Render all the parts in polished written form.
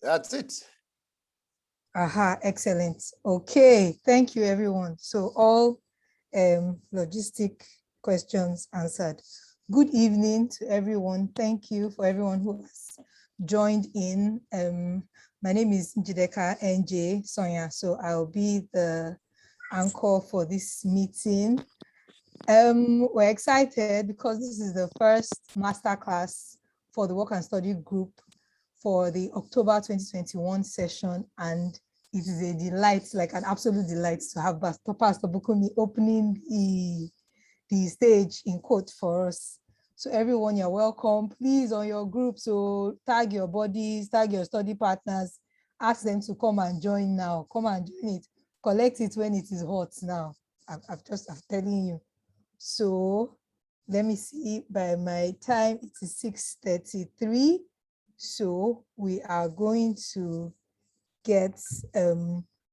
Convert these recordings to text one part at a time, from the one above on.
That's it. Aha, excellent. Okay, thank you, everyone. So all logistic questions answered. Good evening to everyone. Thank you for everyone who has joined in. My name is Njideka NJ Sonia, so I'll be the anchor for this meeting. We're excited because this is the first masterclass for the Work and Study group for the October 2021 session, and it is a delight, like an absolute delight, to have Pastor Bukumi opening the stage in quote for us. So everyone, you're welcome. Please, on your group, so tag your buddies, tag your study partners, ask them to come and join now. Come and join it. Collect it when it is hot now. I'm telling you. So let me see, by my time, it is 6:33. So we are going to get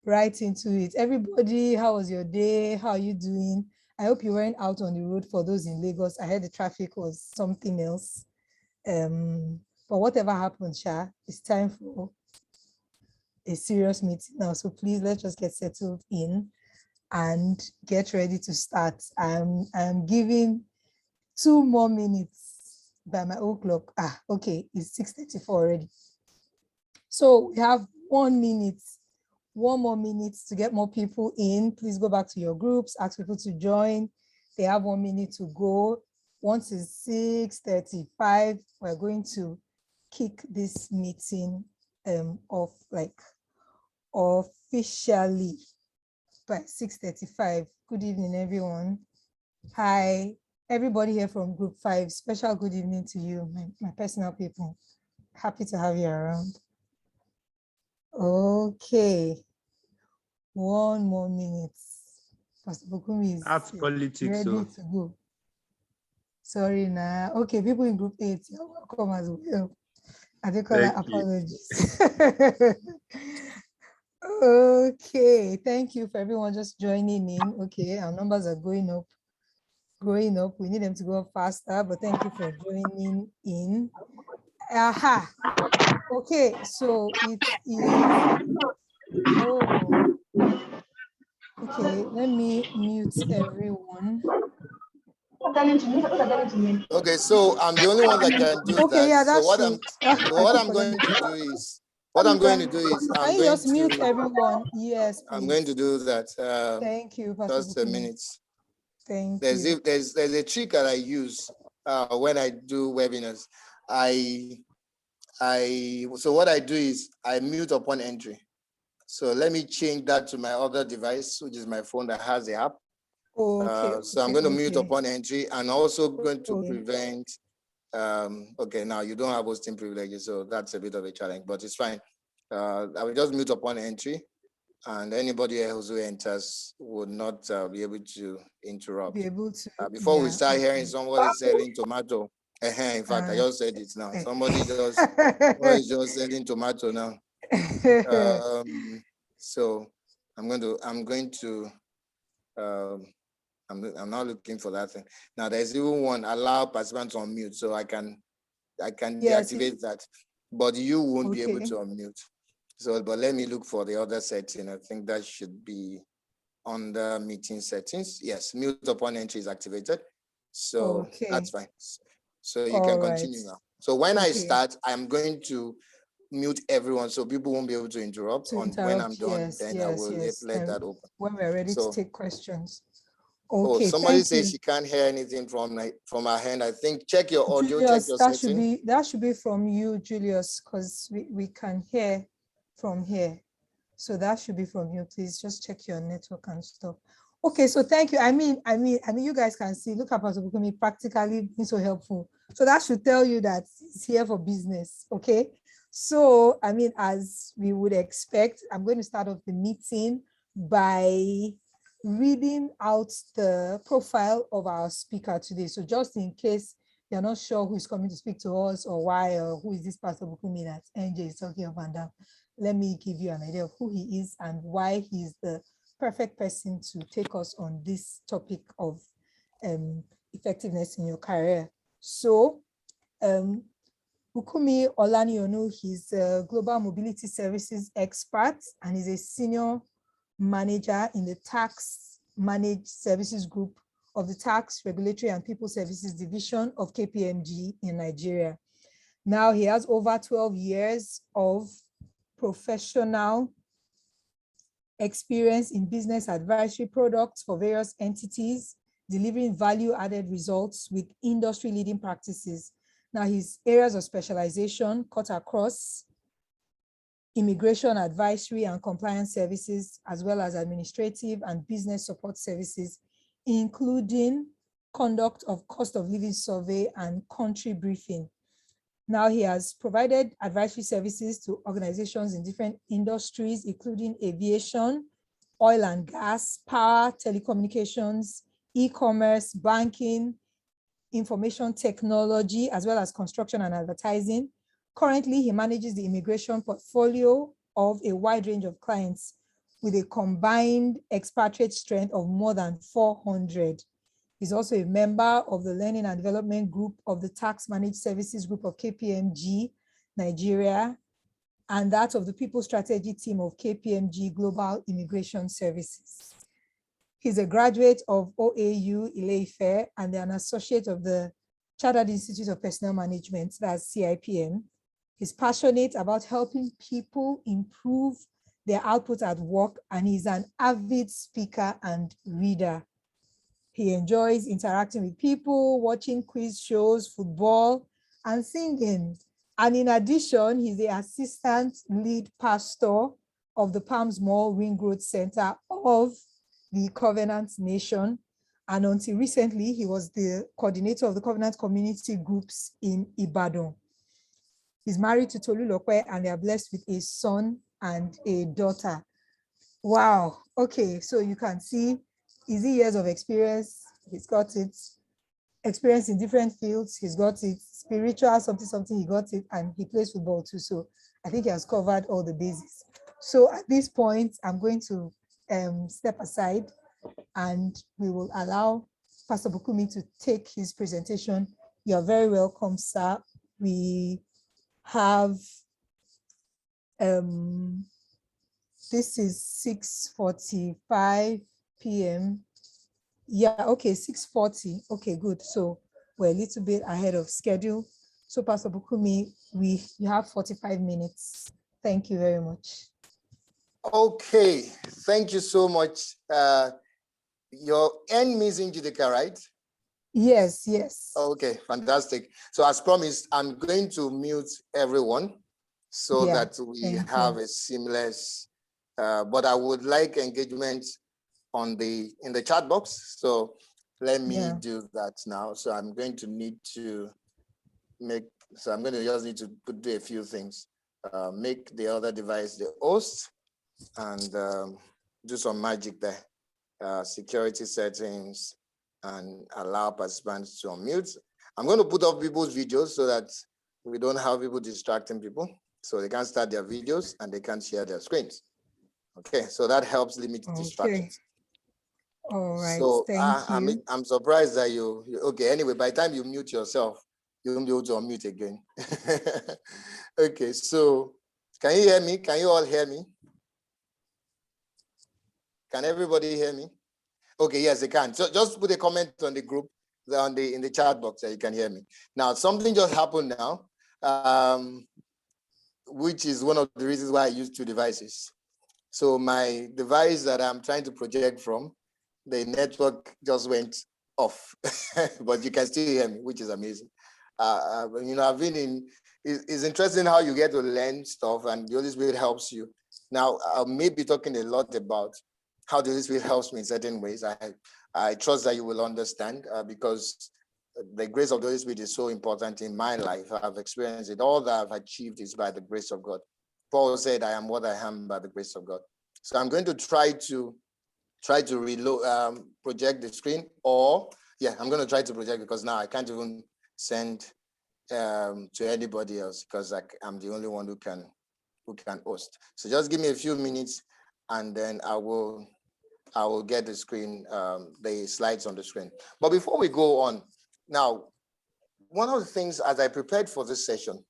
right into it. Everybody, how was your day? How are you doing? I hope you weren't out on the road. For those in Lagos, I heard the traffic was something else. But whatever happened, Sha, it's time for a serious meeting now. So please, let's just get settled in and get ready to start. I'm giving 2 more minutes by my own clock. Okay, it's 6:34 already. So we have 1 minute, 1 more minute to get more people in. Please go back to your groups, ask people to join. They have 1 minute to go. Once it's 6:35, we're going to kick this meeting off, like officially, by 6:35. Good evening, everyone. Hi, everybody here from group 5. Special good evening to you, my personal people. Happy to have you around. Okay, 1 more minute. Pastor Bukumi is ready to go. Sorry, nah. Okay, people in group 8, you're welcome as well. I think all apologies. Okay, thank you for everyone just joining in. Okay, our numbers are growing up. We need them to go up faster, but thank you for joining in. Aha. Okay, so it is. Oh. Okay, let me mute everyone. Okay, so I'm the only one that can do okay, that. Yeah, that's so true. what I'm going to do is I'm going to just mute everyone. Yes, please. I'm going to do that. Thank you, Pastor just a minute. Thank you. There's a trick that I use when I do webinars. So what I do is I mute upon entry. So let me change that to my other device, which is my phone that has the app. So I'm going to mute upon entry, and also going to prevent. Okay, now you don't have hosting privileges, so that's a bit of a challenge, but it's fine. I will just mute upon entry, and anybody else who enters would not be able to interrupt. Before we start hearing somebody selling tomato, in fact, I just said it now. Somebody just selling tomato now. So I'm not looking for that thing. Now there's even one, allow participants on mute, so I can deactivate that, but you won't be able to unmute. So, but let me look for the other setting. I think that should be under meeting settings. Yes, mute upon entry is activated. So that's fine. So you can continue now. So when I start, I'm going to mute everyone so people won't be able to interrupt. When I'm done, then I will let that open. When we're ready to take questions. Okay, somebody says she can't hear anything from our hand. I think check your audio, Julius, check your setting. That should be from you, Julius, because we can hear from here. So that should be from you. Please just check your network and stuff. Okay, so thank you. I mean, you guys can see, look at Pastor Bukumi practically being so helpful. So that should tell you that it's here for business. Okay. So, I mean, as we would expect, I'm going to start off the meeting by reading out the profile of our speaker today. So just in case you're not sure who is coming to speak to us or why, or who is this Pastor Bukumi that NJ is talking about, let me give you an idea of who he is and why he's the perfect person to take us on this topic of effectiveness in your career. So Bukumi Olanionu, he's a global mobility services expert and is a senior manager in the tax managed services group of the Tax Regulatory and People Services Division of KPMG in Nigeria. Now he has over 12 years of professional experience in business advisory products for various entities, delivering value-added results with industry-leading practices. Now, his areas of specialization cut across immigration advisory and compliance services, as well as administrative and business support services, including conduct of cost of living survey and country briefing. Now, he has provided advisory services to organizations in different industries, including aviation, oil and gas, power, telecommunications, e-commerce, banking, information technology, as well as construction and advertising. Currently, he manages the immigration portfolio of a wide range of clients with a combined expatriate strength of more than 400. He's also a member of the Learning and Development Group of the Tax Managed Services Group of KPMG, Nigeria, and that of the People Strategy Team of KPMG Global Immigration Services. He's a graduate of OAU Ile-Ife and an associate of the Chartered Institute of Personnel Management, that's CIPM. He's passionate about helping people improve their output at work, and he's an avid speaker and reader. He enjoys interacting with people, watching quiz shows, football, and singing. And in addition, he's the assistant lead pastor of the Palms Mall Ring Road Center of the Covenant Nation. And until recently, he was the coordinator of the Covenant community groups in Ibadan. He's married to Tolu Lokwe and they are blessed with a son and a daughter. Wow. Okay, so you can see easy years of experience. He's got it. Experience in different fields. He's got it. Spiritual, something, he got it. And he plays football too. So I think he has covered all the bases. So at this point, I'm going to step aside and we will allow Pastor Bukumi to take his presentation. You're very welcome, sir. We have, this is 6:45 p.m. Yeah, okay, 6:40. Okay, good. So we're a little bit ahead of schedule. So Pastor Bukumi, you have 45 minutes. Thank you very much. Okay, thank you so much. Your end means in Judaica, right? Yes, yes. Okay, fantastic. So as promised, I'm going to mute everyone so that we have a seamless, but I would like engagement in the chat box. So let me do that now. So I'm going to need to just need to do a few things. Make the other device the host and do some magic there. Security settings and allow participants to unmute. I'm going to put up people's videos so that we don't have people distracting people. So they can start their videos and they can share their screens. Okay, so that helps limit distractions. All right, so thank you. I'm surprised that you okay, anyway, by the time you mute yourself, you won't be able to unmute again. Okay, so can you hear me? Can you all hear me? Can everybody hear me? Okay, yes, they can. So just put a comment on the group, in the chat box that you can hear me. Now, something just happened now, which is one of the reasons why I use two devices. So my device that I'm trying to project from, the network just went off, but you can still hear me, which is amazing. I've been in, it's interesting how you get to learn stuff and the Holy Spirit helps you. Now, I may be talking a lot about how the Holy Spirit helps me in certain ways. I trust that you will understand because the grace of the Holy Spirit is so important in my life. I've experienced it. All that I've achieved is by the grace of God. Paul said, I am what I am by the grace of God. So I'm going to try to reload, project the screen, I'm going to try to project because now I can't even send to anybody else because I'm the only one who can host. So just give me a few minutes and then I will get the screen, the slides on the screen. But before we go on, now, one of the things as I prepared for this session,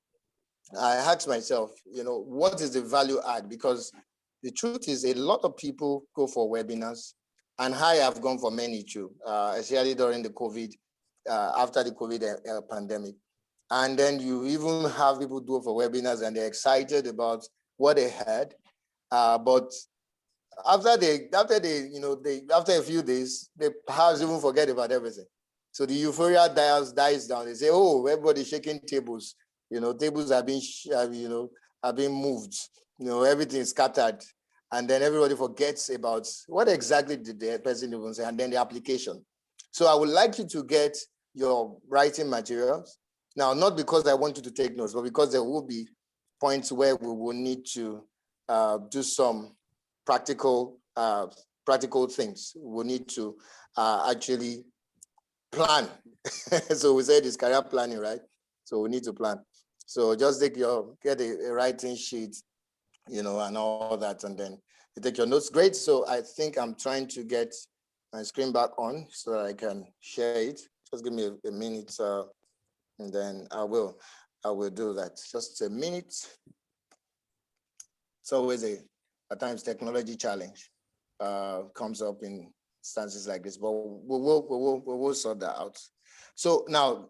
I asked myself, what is the value add? Because the truth is a lot of people go for webinars, and I have gone for many too, especially during the COVID, after the COVID pandemic. And then you even have people do for webinars and they're excited about what they heard. But after a few days, they perhaps even forget about everything. So the euphoria dies down. They say, oh, everybody's shaking tables. Tables are being, are being moved. Everything is scattered. And then everybody forgets about what exactly did the person even say, and then the application. So I would like you to get your writing materials. Now, not because I want you to take notes, but because there will be points where we will need to do some practical things. We need to actually plan. So we said it's career planning, right? So we need to plan. So just get a writing sheet, and all that, and then you take your notes. Great. So I think I'm trying to get my screen back on so that I can share it. Just give me a minute, and then I will do that. Just a minute. It's always at times technology challenge comes up in instances like this, but we will sort that out. So now,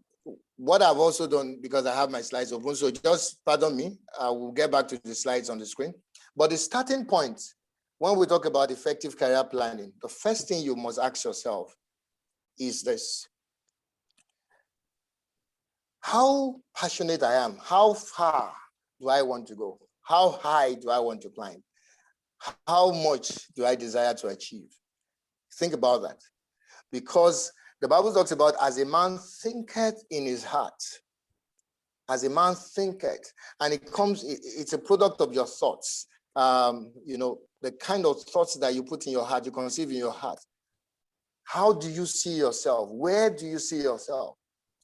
what I've also done, because I have my slides open, so just pardon me, I will get back to the slides on the screen. But the starting point, when we talk about effective career planning, the first thing you must ask yourself is this: how passionate I am, how far do I want to go? How high do I want to climb? How much do I desire to achieve? Think about that. Because the Bible talks about as a man thinketh in his heart, as a man thinketh, and it's a product of your thoughts. The kind of thoughts that you put in your heart, you conceive in your heart. How do you see yourself? Where do you see yourself?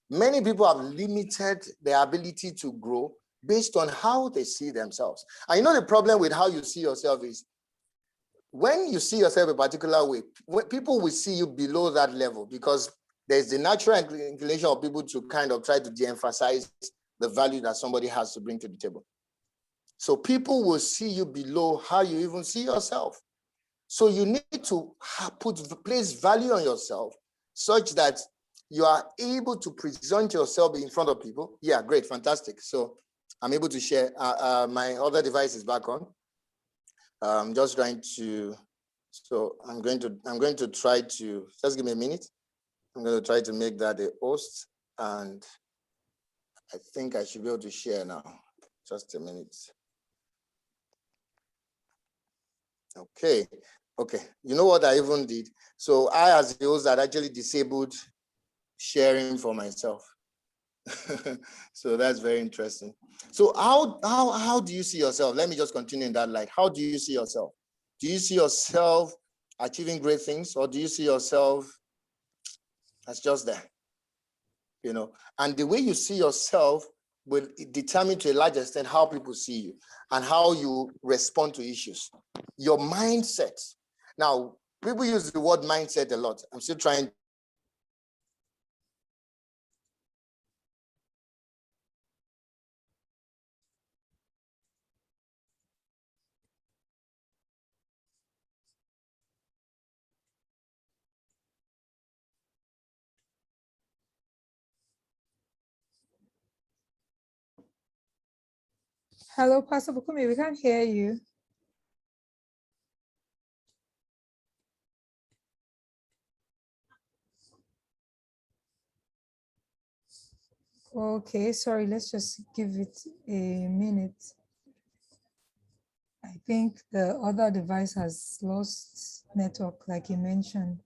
Many people have limited their ability to grow based on how they see themselves. And the problem with how you see yourself is when you see yourself a particular way, people will see you below that level, because there's the natural inclination of people to kind of try to de-emphasize the value that somebody has to bring to the table. So people will see you below how you even see yourself. So you need to place value on yourself such that you are able to present yourself in front of people. Yeah, great, fantastic. So I'm able to share. My other device is back on. I'm just trying to. So I'm going to try to just give me a minute. I'm going to try to make that a host, and I think I should be able to share now. Just a minute. Okay. You know what I even did? So I, as the host, had actually disabled sharing for myself. So that's very interesting. So how do you see yourself? Let me just continue in that light. How do you see yourself? Do you see yourself achieving great things, or do you see yourself as just there? And the way you see yourself will determine to a large extent how people see you and how you respond to issues. Your mindset. Now, people use the word mindset a lot. I'm still trying. Hello, Pastor Bukumi, we can't hear you. Okay, sorry, let's just give it a minute. I think the other device has lost network, like you mentioned.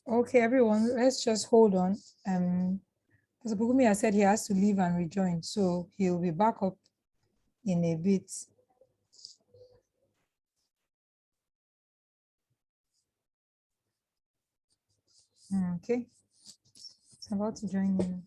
Okay, everyone, let's just hold on. Pastor Pugumi has said he has to leave and rejoin, so he'll be back up in a bit. Okay, it's about to join in.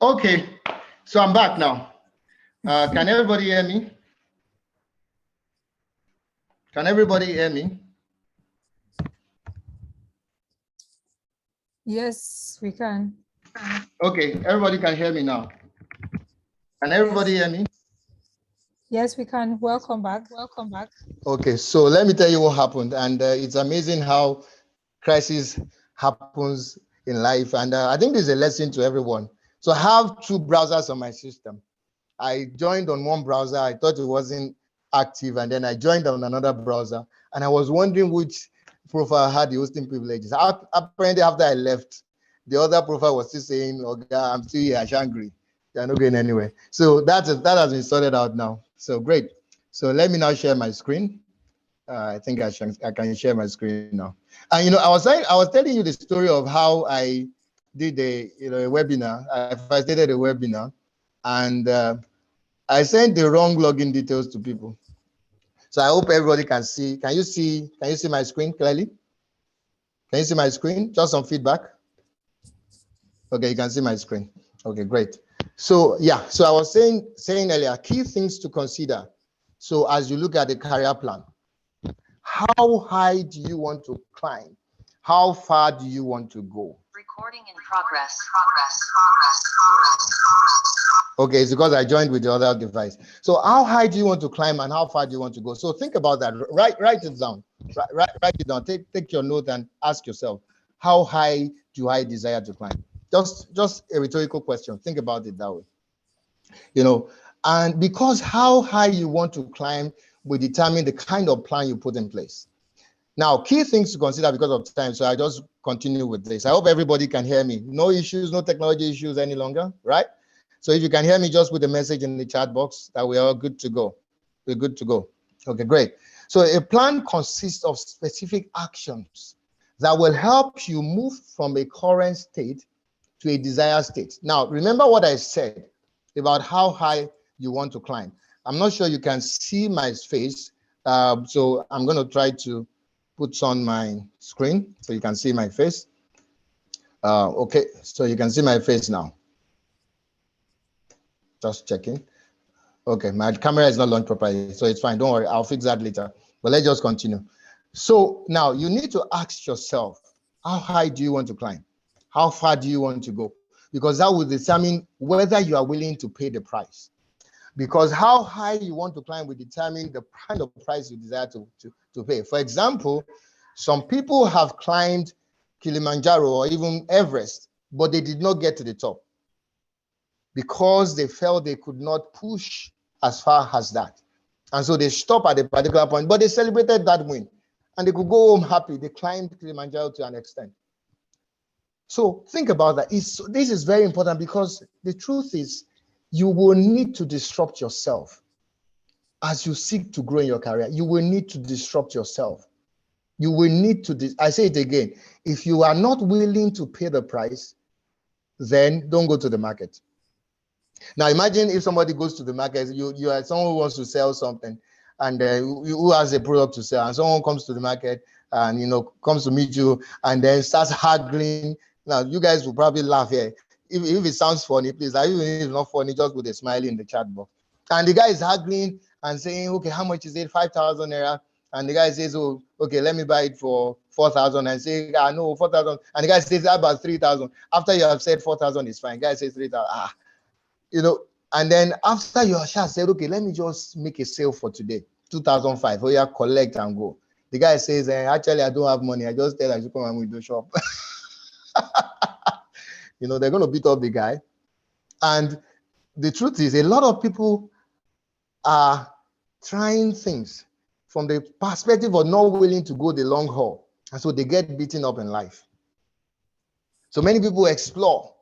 Okay, so I'm back now. Can everybody hear me? Can everybody hear me? Yes, we can. Okay, everybody can hear me now. Can everybody hear me? Yes, we can. Welcome back. Welcome back. Okay, so let me tell you what happened. And it's amazing how crisis happens in life. And I think there's a lesson to everyone. So I have two browsers on my system. I joined on one browser. I thought it wasn't active. And then I joined on another browser. And I was wondering which profile had the hosting privileges. Apparently, after I left, the other profile was still saying, "Oh, I'm still here at Shangri. You're not going anywhere." So that has been sorted out now. So great. So let me now share my screen. I think I can share my screen now. And I was telling you the story of how I did a webinar. I facilitated a webinar, and I sent the wrong login details to people. So I hope everybody can see. Can you see my screen clearly? Can you see my screen? Just some feedback. Okay, you can see my screen. Okay, great. So yeah, so I was saying earlier, key things to consider. So as you look at the career plan, how high do you want to climb? How far do you want to go? Recording in progress. Okay, it's because I joined with the other device. So how high do you want to climb and how far do you want to go? So think about that. Write it down. Write it down. Take your note and ask yourself, how high do I desire to climb? Just a rhetorical question. Think about it that way. And because how high you want to climb will determine the kind of plan you put in place. Now, key things to consider because of time, so I just continue with this. I hope everybody can hear me. No issues, no technology issues any longer, right? So if you can hear me, just put a message in the chat box that we are good to go. We're good to go. Okay, great. So a plan consists of specific actions that will help you move from a current state to a desired state. Now, remember what I said about how high you want to climb. I'm not sure you can see my face, so I'm going to try to put on my screen so you can see my face. Okay, so you can see my face now. Just checking. Okay, my camera is not launched properly, so it's fine. Don't worry, I'll fix that later. But let's just continue. So now you need to ask yourself, how high do you want to climb? How far do you want to go? Because that will determine whether you are willing to pay the price. Because how high you want to climb will determine the kind of price you desire to pay. For example, some people have climbed Kilimanjaro or even Everest, but they did not get to the top because they felt they could not push as far as that. And so they stopped at a particular point, but they celebrated that win and they could go home happy. They climbed Kilimanjaro to an extent. So think about that. This is very important because the truth is you will need to disrupt yourself as you seek to grow in your career. You will need to disrupt yourself. You will need to, I say it again, if you are not willing to pay the price, then don't go to the market. Now imagine if somebody goes to the market, you are someone who wants to sell something and who has a product to sell, and someone comes to the market and comes to meet you and then starts haggling. Now you guys will probably laugh here. If it sounds funny, please, even if it's not funny, just put a smiley in the chat box. And the guy is haggling and saying, okay, how much is it? 5,000 naira. And the guy says, oh, okay, let me buy it for 4,000. And say, no, 4,000. And the guy says, about 3,000. After you have said 4,000 is fine. The guy says 3,000. And then after you have said, okay, let me just make a sale for today, 2,005. Oh, yeah, collect and go. The guy says, actually, I don't have money. I just tell you, come and we do shop. They're going to beat up the guy. And the truth is, a lot of people are trying things from the perspective of not willing to go the long haul. And so they get beaten up in life. So many people explore.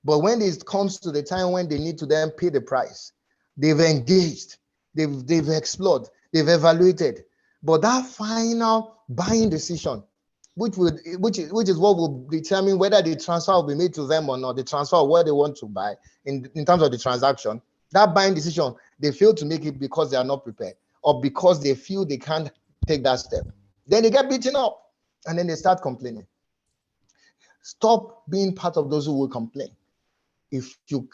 But when it comes to the time when they need to then pay the price, they've engaged, they've explored, they've evaluated. But that final buying decision, which is what will determine whether the transfer will be made to them or not, the transfer of what they want to buy in terms of the transaction, that buying decision, they fail to make it because they are not prepared or because they feel they can't take that step. Then they get beaten up and then they start complaining. Stop being part of those who will complain. If you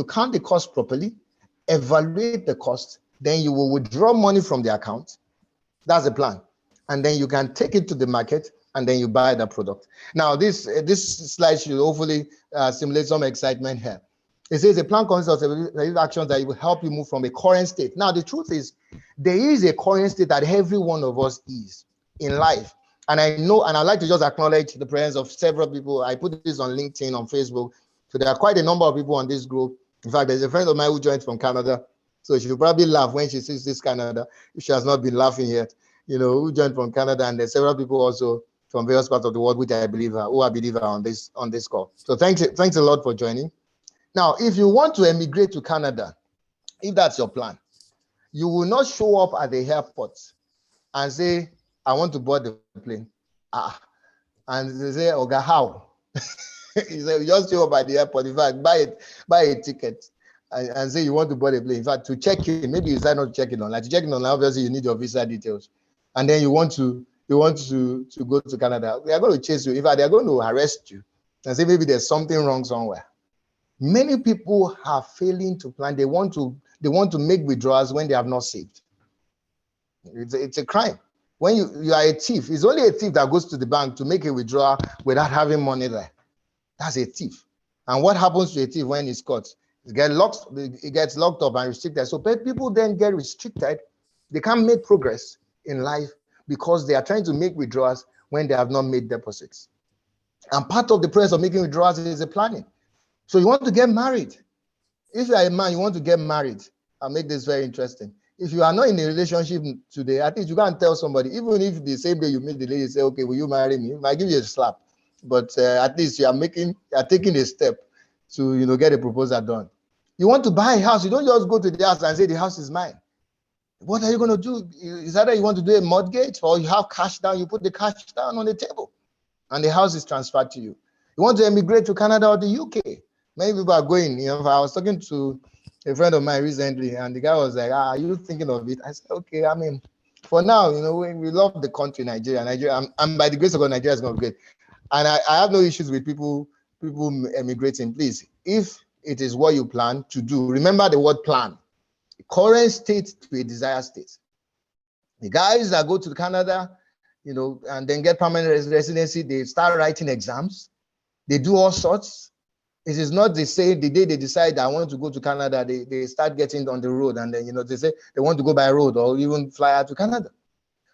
count the cost properly, evaluate the cost, then you will withdraw money from the account. That's the plan. And then you can take it to the market and then you buy the product. Now, this slide should hopefully simulate some excitement here. It says a plan consists of actions that will help you move from a current state. Now, the truth is, there is a current state that every one of us is in life. And I know, and I'd like to just acknowledge the presence of several people. I put this on LinkedIn, on Facebook. So there are quite a number of people on this group. In fact, there's a friend of mine who joined from Canada. So she will probably laugh when she sees this Canada, if she has not been laughing yet, who joined from Canada. And there's several people also from various parts of the world, which I believe are on this call. So thanks a lot for joining. Now, if you want to emigrate to Canada, if that's your plan, you will not show up at the airport and say, I want to board the plane. And they say, okay, how? You say, you just show up at the airport. In fact, buy a ticket and say you want to board a plane. In fact, to check in, maybe you decide not to check in online. To check in online, obviously you need your visa details. And then you want to go to Canada. They are going to chase you. In fact, they are going to arrest you and say maybe there's something wrong somewhere. Many people are failing to plan. They want to make withdrawals when they have not saved. It's a crime. When you are a thief, it's only a thief that goes to the bank to make a withdrawal without having money there. That's a thief. And what happens to a thief when he's caught? It gets locked up and restricted. So people then get restricted. They can't make progress in life because they are trying to make withdrawals when they have not made deposits. And part of the process of making withdrawals is the planning. So you want to get married. If you are a man, you want to get married. I'll make this very interesting. If you are not in a relationship today, at least you can't tell somebody, even if the same day you meet the lady, say, okay, will you marry me? I might give you a slap. But at least you are taking a step to get a proposal done. You want to buy a house, you don't just go to the house and say the house is mine. What are you going to do? Is either you want to do a mortgage or you have cash down, you put the cash down on the table and the house is transferred to you. You want to emigrate to Canada or the UK. Many people are going. I was talking to a friend of mine recently and the guy was like, are you thinking of it? I said, okay, for now, we love the country, Nigeria. And by the grace of God, Nigeria is going to be great. And I have no issues with people emigrating. Please, if it is what you plan to do, remember the word plan. Current state to a desired state. The guys that go to Canada, and then get permanent residency, they start writing exams. They do all sorts. It is not the day they decide I want to go to Canada, they start getting on the road and then, they say they want to go by road or even fly out to Canada.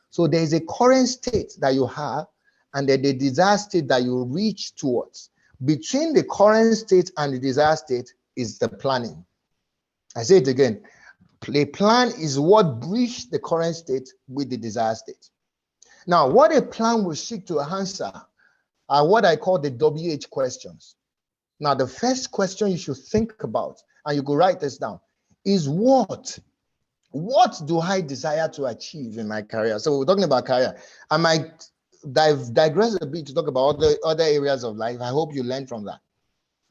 So there is a current state that you have and then the desired state that you reach towards. Between the current state and the desired state is the planning. I say it again. The plan is what bridges the current state with the desired state. Now, what a plan will seek to answer are what I call the WH questions. Now, the first question you should think about, and you could write this down, is what? What do I desire to achieve in my career? So we're talking about career. I might digress a bit to talk about other areas of life. I hope you learn from that.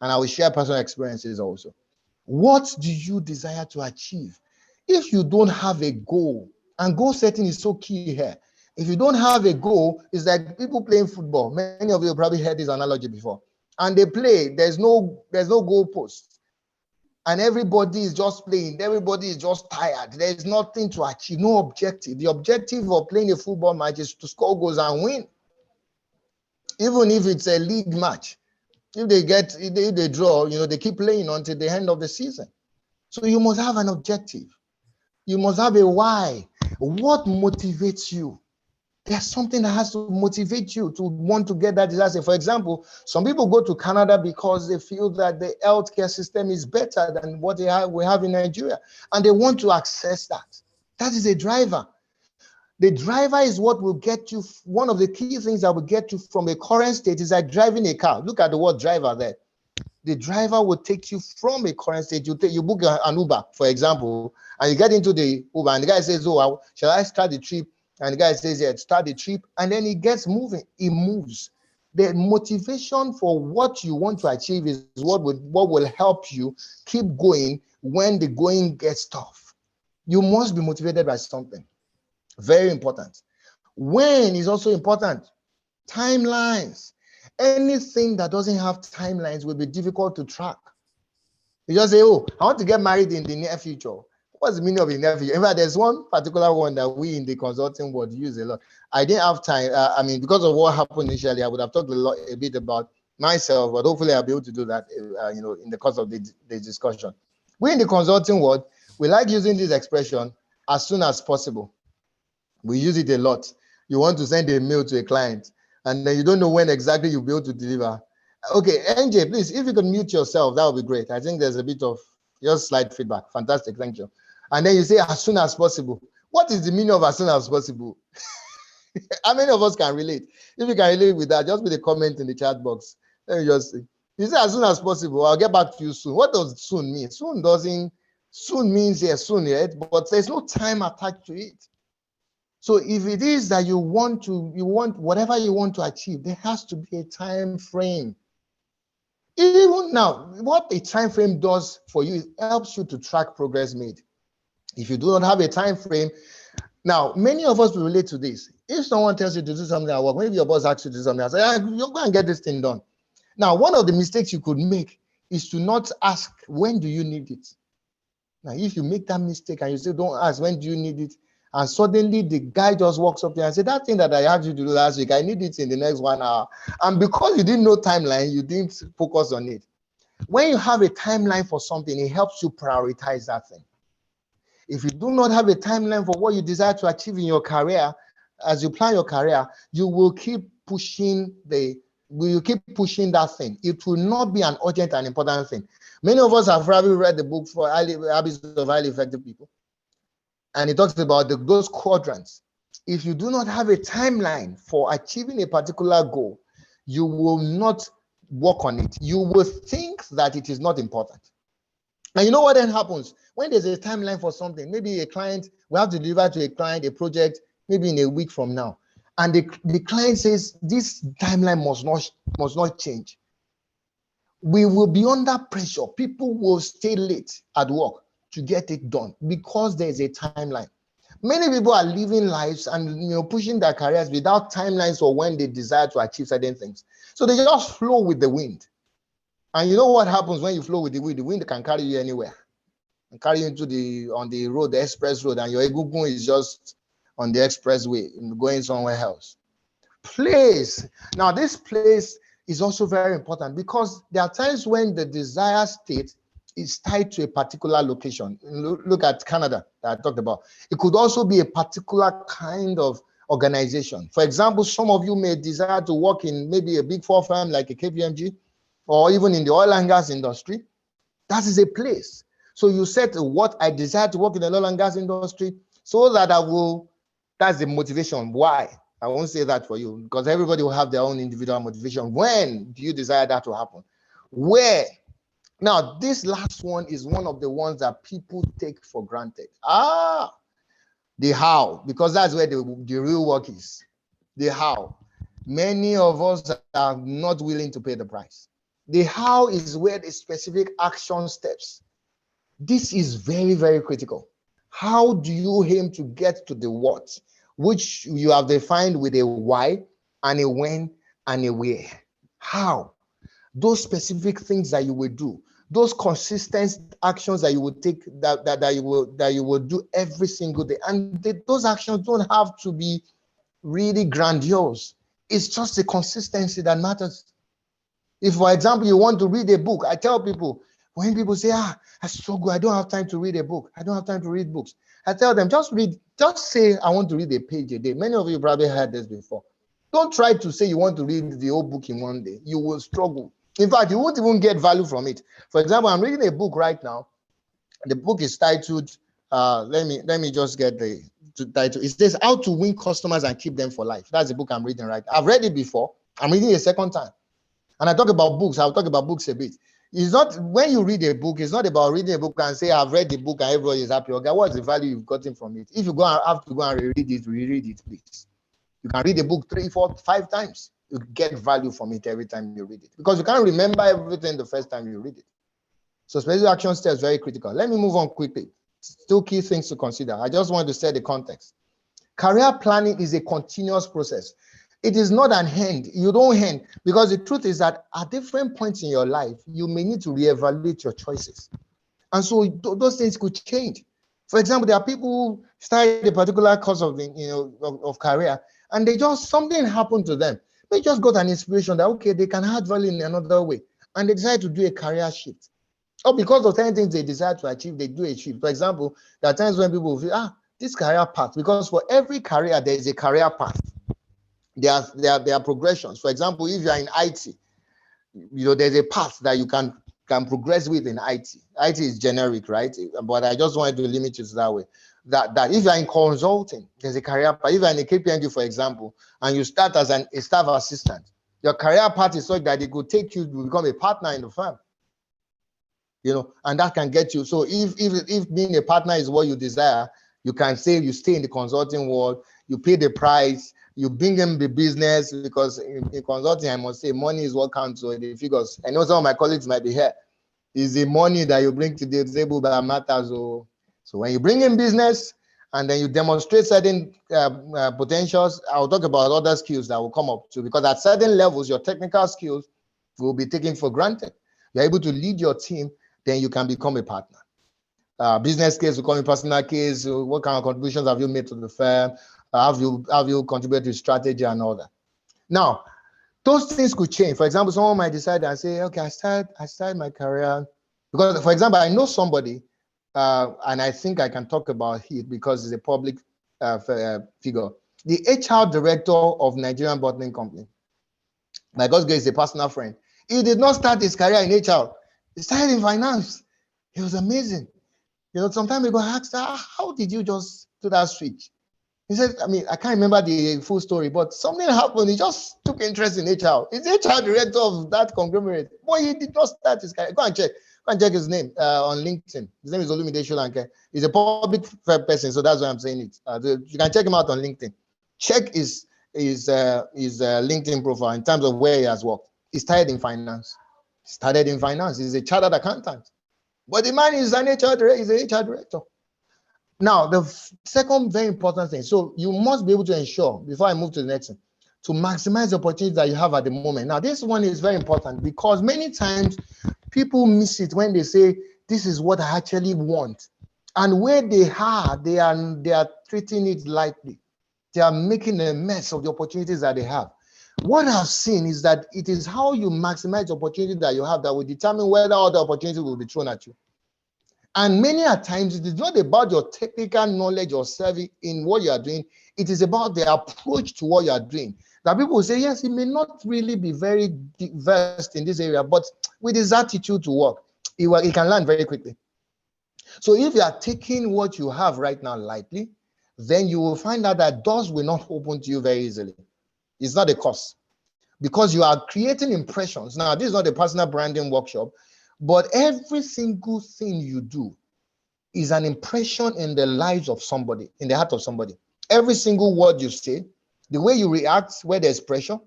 And I will share personal experiences also. What do you desire to achieve? If you don't have a goal, and goal setting is so key here. If you don't have a goal, it's like people playing football. Many of you have probably heard this analogy before. And they play, there's no goal post. and everybody is just playing, everybody is just tired. There is nothing to achieve, no objective. The objective of playing a football match is to score goals and win. Even if it's a league match, if they draw, they keep playing until the end of the season. So you must have an objective. You must have a why. What motivates you? There's something that has to motivate you to want to get that disaster. For example, some people go to Canada because they feel that the healthcare system is better than what we have in Nigeria, and they want to access that. That is a driver. The driver is what will get you. One of the key things that will get you from a current state is like driving a car. Look at the word driver there. The driver will take you from a current state. You book an Uber, for example, and you get into the Uber, and the guy says, "Oh, shall I start the trip?" And the guy says, "Yeah, start the trip." And then he gets moving. He moves. The motivation for what you want to achieve is what will help you keep going when the going gets tough. You must be motivated by something. Very important. When is also important. Timelines. Anything that doesn't have timelines will be difficult to track. You just say, "Oh, I want to get married in the near future." What's the meaning of the near future? In fact, there's one particular one that we in the consulting world use a lot. I didn't have time. Because of what happened initially, I would have talked a bit about myself, but hopefully I'll be able to do that, in the course of the discussion. We in the consulting world, we like using this expression, "as soon as possible." We use it a lot. You want to send a mail to a client, and then you don't know when exactly you'll be able to deliver. Okay, NJ, please, if you can mute yourself, that would be great. I think there's a bit of your slide feedback. Fantastic, thank you. And then you say, "as soon as possible." What is the meaning of as soon as possible? How many of us can relate? If you can relate with that, just put a comment in the chat box. Let me just see. You say, "as soon as possible, I'll get back to you soon." What does soon mean? Soon means yes, soon, right? But there's no time attached to it. So if it is that you want whatever you want to achieve, there has to be a time frame. Even now, what a time frame does for you, it helps you to track progress made. If you do not have a time frame, now many of us will relate to this. If someone tells you to do something at work, maybe your boss asks you to do something, I say, "You're going to get this thing done." Now, one of the mistakes you could make is to not ask, "when do you need it?" Now, if you make that mistake and you say, "don't ask, when do you need it?" and suddenly the guy just walks up there and says, "that thing that I asked you to do last week, I need it in the next 1 hour." And because you didn't know timeline, you didn't focus on it. When you have a timeline for something, it helps you prioritize that thing. If you do not have a timeline for what you desire to achieve in your career, as you plan your career, you will keep pushing that thing. It will not be an urgent and important thing. Many of us have probably read the book for Habits of Highly Effective People. And it talks about those quadrants. If you do not have a timeline for achieving a particular goal, you will not work on it. You will think that it is not important. And you know what then happens? When there's a timeline for something, maybe a client, we have to deliver to a client a project maybe in a week from now. And the client says, "this timeline must not change." We will be under pressure. People will stay late at work to get it done because there's a timeline. Many people are living lives and pushing their careers without timelines for when they desire to achieve certain things. So they just flow with the wind. And you know what happens when you flow with the wind? The wind can carry you anywhere and carry you on the road, the express road, and your egungun is just on the expressway going somewhere else. Place. Now, this place is also very important because there are times when the desired state is tied to a particular location. Look at Canada that I talked about. It could also be a particular kind of organization. For example, some of you may desire to work in maybe a big four firm like a KPMG, or even in the oil and gas industry. That is a place. So you said what I desire to work in the oil and gas industry so that that's the motivation. Why? I won't say that for you because everybody will have their own individual motivation. When do you desire that to happen? Where? Now, this last one is one of the ones that people take for granted. The how, because that's where the real work is. The how. Many of us are not willing to pay the price. The how is where the specific action steps. This is very, very critical. How do you aim to get to the what, which you have defined with a why and a when and a where? How? Those specific things that you will do. those consistent actions that you will take, that you will do every single day. And those actions don't have to be really grandiose. It's just the consistency that matters. If, for example, you want to read a book, I tell people, when people say, I struggle, I don't have time to read a book, I don't have time to read books, I tell them, just say, I want to read a page a day. Many of you probably heard this before. Don't try to say you want to read the whole book in one day. You will struggle. In fact, you won't even get value from it. For example, I'm reading a book right now. The book is titled, let me just get the title. It says How to Win Customers and Keep Them for Life. That's the book I'm reading right now. I've read it before. I'm reading it a second time. And I talk about books. I'll talk about books a bit. It's not, when you read a book, it's not about reading a book and say, I've read the book and everybody is happy. Okay, what's the value you've gotten from it? If you have to go and reread it, please. You can read a book 3, 4, 5 times. You get value from it every time you read it, because you can't remember everything the first time you read it. So specific action steps is very critical. Let me move on quickly. Still key things to consider. I just want to set the context. Career planning is a continuous process. It is not an end. You don't end, because the truth is that at different points in your life, you may need to reevaluate your choices. And so those things could change. For example, there are people who started a particular course of career, and something happened to them. They just got an inspiration that, okay, they can add value in another way. And they decide to do a career shift. Or because of 10 things they decide to achieve, they do a shift. For example, there are times when people feel, this career path, because for every career, there is a career path. There are progressions. For example, if you are in IT, there's a path that you can progress with in IT. IT is generic, right? But I just wanted to limit it that way. That if you are in consulting, there's a career path. If you are in a KPMG, for example, and you start as a staff assistant, your career path is such that it could take you to become a partner in the firm. And that can get you. So if being a partner is what you desire, you can say you stay in the consulting world, you pay the price, you bring in the business, because in consulting, I must say, money is what counts. So the figures, I know some of my colleagues might be here. Is the money that you bring to the table that matters. So when you bring in business and then you demonstrate certain potentials, I'll talk about other skills that will come up too, because at certain levels, your technical skills will be taken for granted. You're able to lead your team, then you can become a partner. Business case will come in personal case. What kind of contributions have you made to the firm? Have you contributed to strategy and all that? Now, those things could change. For example, someone might decide and say, okay, I started my career. Because, for example, I know somebody, and I think I can talk about it because it's a public figure. The HR director of Nigerian Bottling Company. My God's grace is a personal friend. He did not start his career in HR. He started in finance. It was amazing. Some time ago, I asked, how did you just do that switch? He said, I can't remember the full story, but something happened. He just took interest in HR. He's the HR director of that conglomerate. Boy, he did not start his career. Go and check his name on LinkedIn. His name is Olumide Sholanke. He's a public person, so that's why I'm saying it. You can check him out on LinkedIn. Check his LinkedIn profile in terms of where he has worked. He started in finance. He's a chartered accountant. But the man is an HR director. He's an HR director. Now, the second very important thing, so you must be able to ensure, before I move to the next thing, to maximize the opportunities that you have at the moment. Now, this one is very important, because many times people miss it when they say, this is what I actually want. And where they are treating it lightly. They are making a mess of the opportunities that they have. What I've seen is that it is how you maximize the opportunity that you have that will determine whether other opportunities will be thrown at you. And many a times, it is not about your technical knowledge or savvy in what you are doing. It is about the approach to what you are doing. That people will say, yes, he may not really be very versed in this area, but with his attitude to work, he can learn very quickly. So if you are taking what you have right now lightly, then you will find out that doors will not open to you very easily. It's not a cost, because you are creating impressions. Now, this is not a personal branding workshop, but every single thing you do is an impression in the lives of somebody, in the heart of somebody. Every single word you say, the way you react where there's pressure,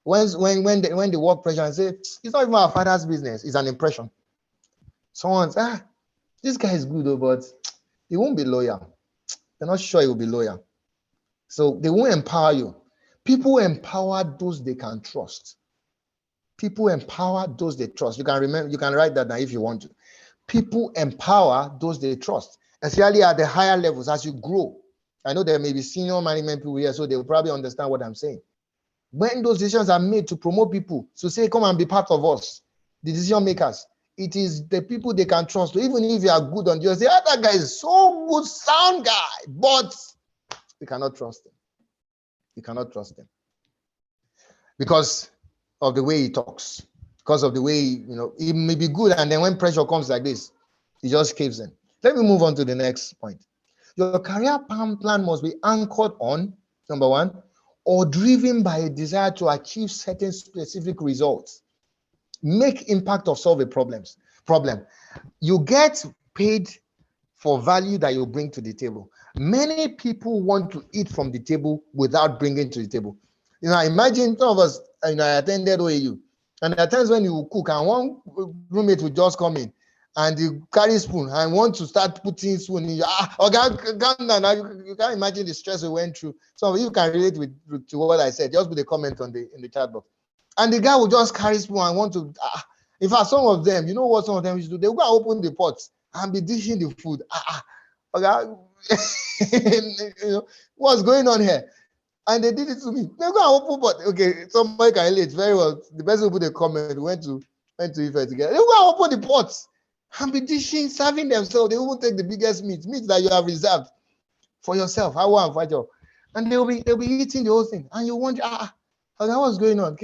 when the work pressure, and say, it's not even our father's business, it's an impression. Someone says, this guy is good, but he won't be loyal. They're not sure he will be loyal. So they won't empower you. People empower those they can trust. People empower those they trust. You can remember, you can write that down if you want to. People empower those they trust, especially at the higher levels as you grow. I know there may be senior management people here, so they'll probably understand what I'm saying. When those decisions are made to promote people, to say, come and be part of us, the decision makers, it is the people they can trust. Even if you are good on you say, oh, that guy is so good, sound guy, but we cannot trust him. You cannot trust him because of the way he talks, because of the way, he may be good, and then when pressure comes like this, he just caves in. Let me move on to the next point. Your career plan must be anchored on, number one, or driven by a desire to achieve certain specific results. Make impact or solve a problem. You get paid for value that you bring to the table. Many people want to eat from the table without bringing to the table. Imagine some of us, I attended OAU, and there are times when you cook and one roommate will just come in and you carry spoon and want to start putting spoon in your you can't imagine the stress we went through. Some of you can relate to what I said. Just put a comment in the chat box. And the guy will just carry spoon and want to. In fact, some of them, you know what some of them used to do? They will go and open the pots and be dishing the food. What's going on here? And they did it to me. They go and open pot. Okay, somebody can relate very well. The person who put a comment went to Ife together. They go and open the pots and be dishing, serving themselves. They won't take the biggest meat that you have reserved for yourself. And they'll be eating the whole thing. And you wonder, what's going on?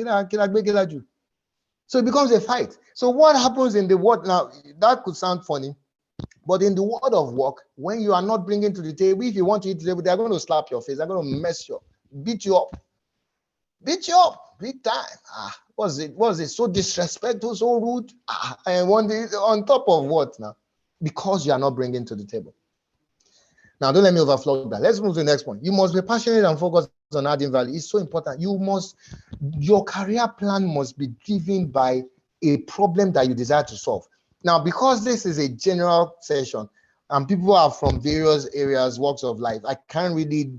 So it becomes a fight. So what happens in the world now? That could sound funny, but in the world of work, when you are not bringing to the table, if you want to eat the table, they're going to slap your face. They're going to mess you up, beat you up big time. Was it so disrespectful, so rude? And on top of what now? Because you are not bringing to the table. Now, don't let me overflow that. Let's move to the next point. You must be passionate and focused on adding value. It's so important. Your career plan must be driven by a problem that you desire to solve. Now, because this is a general session and people are from various areas, walks of life, I can't really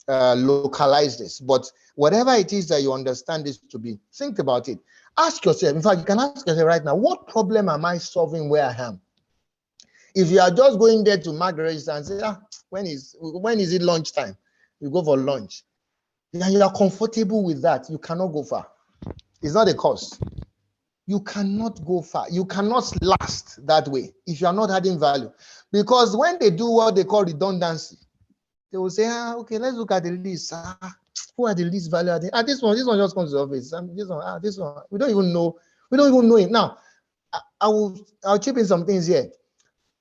localize this. But whatever it is that you understand this to be, think about it. Ask yourself, in fact, you can ask yourself right now, what problem am I solving where I am? If you are just going there to mark the register and say, when is it lunchtime? You go for lunch. And you are comfortable with that, you cannot go far. It's not a cost. You cannot go far. You cannot last that way if you are not adding value. Because when they do what they call redundancy, they will say, okay, let's look at the list. Who are the least value adding? This one just comes to the office. This one. We don't even know it. Now, I'll chip in some things here.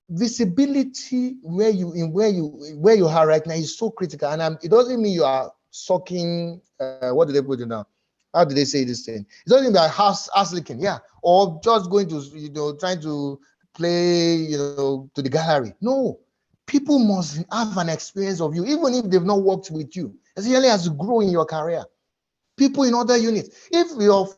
Visibility where you are right now is so critical, and it doesn't mean you are sucking. What do they put in now? How do they say this thing? It doesn't mean house licking, or just going to trying to play to the gallery. No, people must have an experience of you, even if they've not worked with you, especially as you grow in your career. People in other units, if you're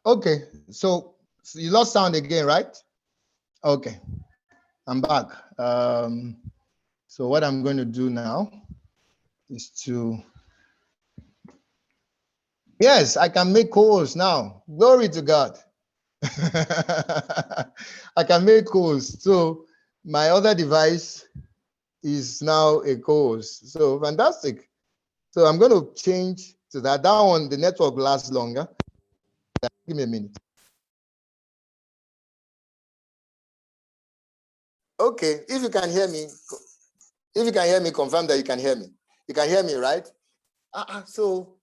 okay, so you lost sound again, right? Okay, I'm back. So what I'm going to do now is yes, I can make calls now. Glory to God. I can make calls. So my other device is now a calls. So fantastic. So I'm going to change to that. That one, the network lasts longer. Give me a minute. Okay, if you can hear me, confirm that you can hear me. You can hear me, right? So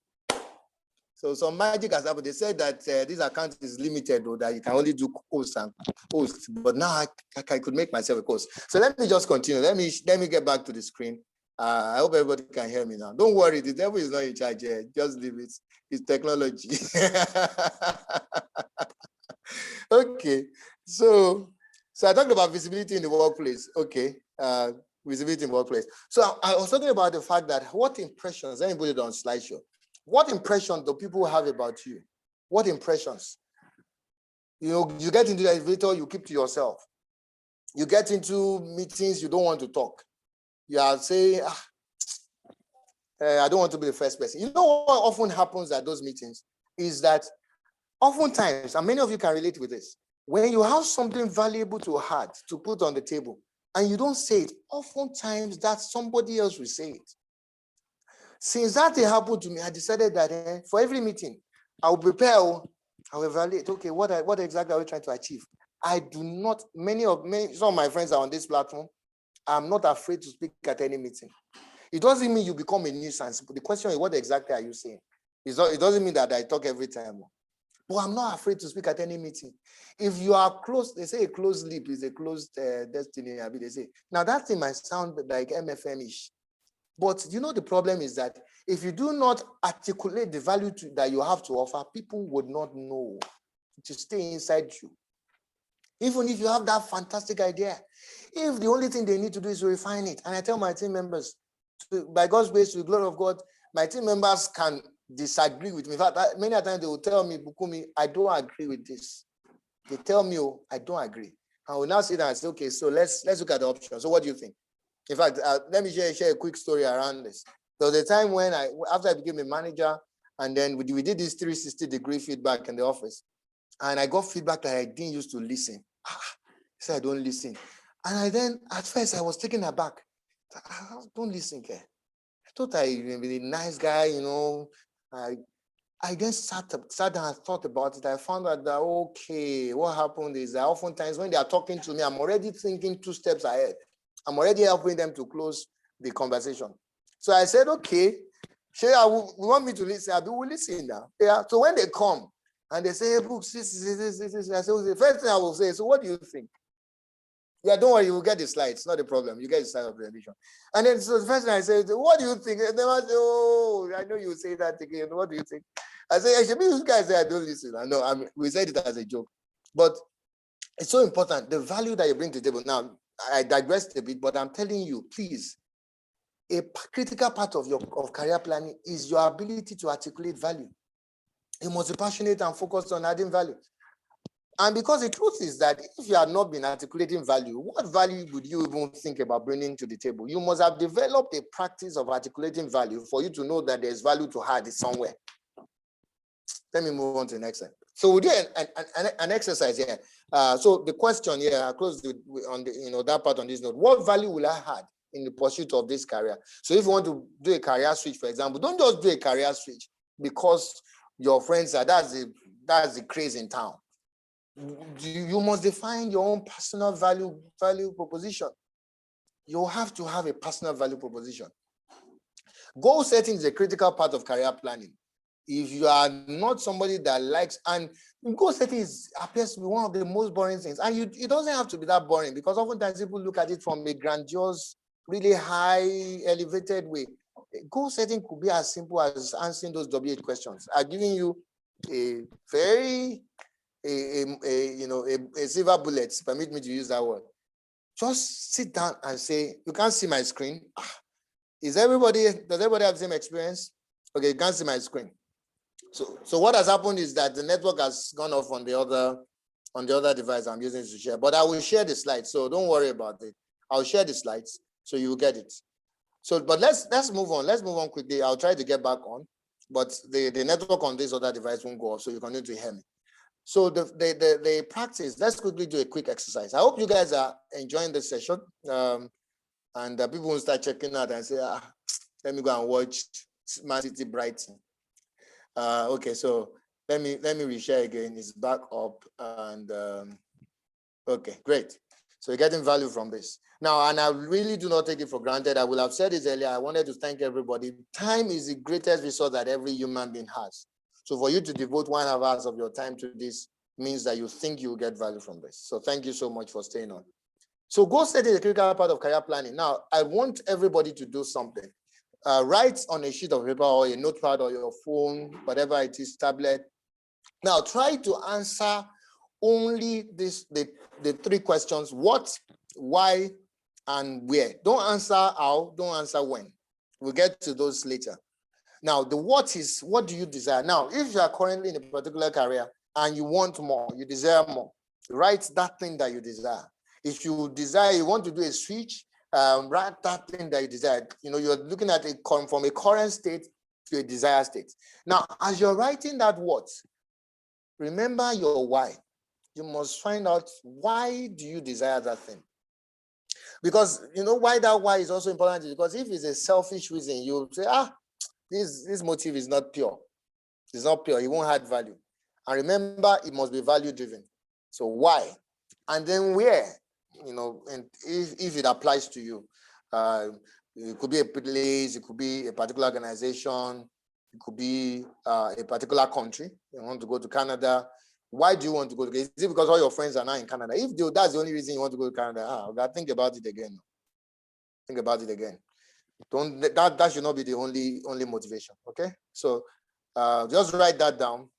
some magic has happened. They said that this account is limited, or that you can only do host and host. But now I could make myself a host. So let me just continue. Let me get back to the screen. I hope everybody can hear me now. Don't worry, the devil is not in charge here. Just leave it. It's technology. Okay, so I talked about visibility in the workplace. Okay, visibility in the workplace. So I was talking about the fact that what impressions, let me put it on slideshow. What impression do people have about you? What impressions? You get into the elevator, you keep to yourself. You get into meetings, you don't want to talk. You are saying, I don't want to be the first person. You know what often happens at those meetings is that oftentimes, and many of you can relate with this, when you have something valuable to add, to put on the table, and you don't say it, oftentimes that somebody else will say it. Since that happened to me, I decided that for every meeting, I will prepare, I will evaluate, okay, what exactly are we trying to achieve? I do not, some of my friends are on this platform. I'm not afraid to speak at any meeting. It doesn't mean you become a nuisance. The question is, what exactly are you saying? It doesn't mean that I talk every time. But I'm not afraid to speak at any meeting. If you are close, they say a closed lip is a closed destiny. They say, now that thing might sound like MFM-ish. But the problem is that if you do not articulate the value that you have to offer, people would not know to stay inside you. Even if you have that fantastic idea, if the only thing they need to do is to refine it, and I tell my team members, by God's grace, to the glory of God, my team members can disagree with me. In fact, many times they will tell me, Bukumi, I don't agree with this. They tell me, I don't agree. I will now sit down and say, okay, so let's look at the options. So what do you think? In fact, let me share a quick story around this. There was a time when after I became a manager, and then we did this 360-degree feedback in the office, and I got feedback that I didn't used to listen. So I don't listen. And at first I was taken aback. I don't listen, okay? I thought I was a nice guy, I then sat down and thought about it. I found out that, okay, what happened is that oftentimes when they are talking to me, I'm already thinking 2 steps ahead. I'm already helping them to close the conversation. So I said, okay, we want me to listen. I will listen now. Yeah. So when they come and they say, hey, Brooks, this, I say, the first thing I will say, so what do you think? Yeah, don't worry, you will get the slides, not a problem. You get the slide of presentation. And then so the first thing I say, what do you think? And they must say, oh, I know you say that again. What do you think? I say, you guys say I don't listen. I know, we said it as a joke. But it's so important, the value that you bring to the table. Now, I digressed a bit, but I'm telling you, please, a critical part of career planning is your ability to articulate value. You must be passionate and focused on adding value. And because the truth is that if you have not been articulating value, what value would you even think about bringing to the table? You must have developed a practice of articulating value for you to know that there's value to add somewhere. Let me move on to the next slide. So we do an exercise here. So the question here, I close on that part on this note. What value will I add in the pursuit of this career? So if you want to do a career switch, for example, don't just do a career switch because your friends are that's the craze in town. You must define your own personal value proposition. You have to have a personal value proposition. Goal setting is a critical part of career planning. If you are not somebody that likes, and goal setting appears to be one of the most boring things, and it doesn't have to be that boring because oftentimes people look at it from a grandiose, really high, elevated way. Goal setting could be as simple as answering those WH questions. I'm giving you a very a silver bullet, permit me to use that word. Just sit down and say, you can't see my screen. Does everybody have the same experience? Okay, you can't see my screen. So what has happened is that the network has gone off on the other device I'm using to share, but I will share the slides, so don't worry about it. I'll share the slides so you will get it. So, but let's move on. Let's move on quickly. I'll try to get back on, but the network on this other device won't go off, so you continue to hear me. So the practice, let's quickly do a quick exercise. I hope you guys are enjoying this session. And people will start checking out and say, let me go and watch Man City Brighton. Okay, so let me reshare again. It's back up and okay, great. So you're getting value from this. Now, and I really do not take it for granted. I will have said this earlier. I wanted to thank everybody. Time is the greatest resource that every human being has. So for you to devote 1.5 hours of your time to this means that you think you will get value from this. So thank you so much for staying on. So goal setting is a critical part of career planning. Now, I want everybody to do something. Write on a sheet of paper or a notepad or your phone, whatever it is, tablet. Now, try to answer only the 3 questions: what, why, and where. Don't answer how, don't answer when. We'll get to those later. Now, the what is, what do you desire? Now, if you are currently in a particular career and you want more, you desire more, write that thing that you desire. If you desire, you want to do a switch, write that thing that you desire. You know, you're looking at it from a current state to a desired state. Now, as you're writing that what, remember your why. You must find out, why do you desire that thing? Because you know why that why is also important, because if it's a selfish reason, you'll say, this motive is not pure. It's not pure. It won't add value. And remember, it must be value driven. So why? And then where? You know, and if it applies to you, it could be a place, it could be a particular organization, it could be a particular country. You want to go to Canada. Why do you want to go to Canada? Is it because all your friends are now in Canada? If that's the only reason you want to go to Canada, think about it again. Think about it again. That should not be the only motivation. Okay, so just write that down.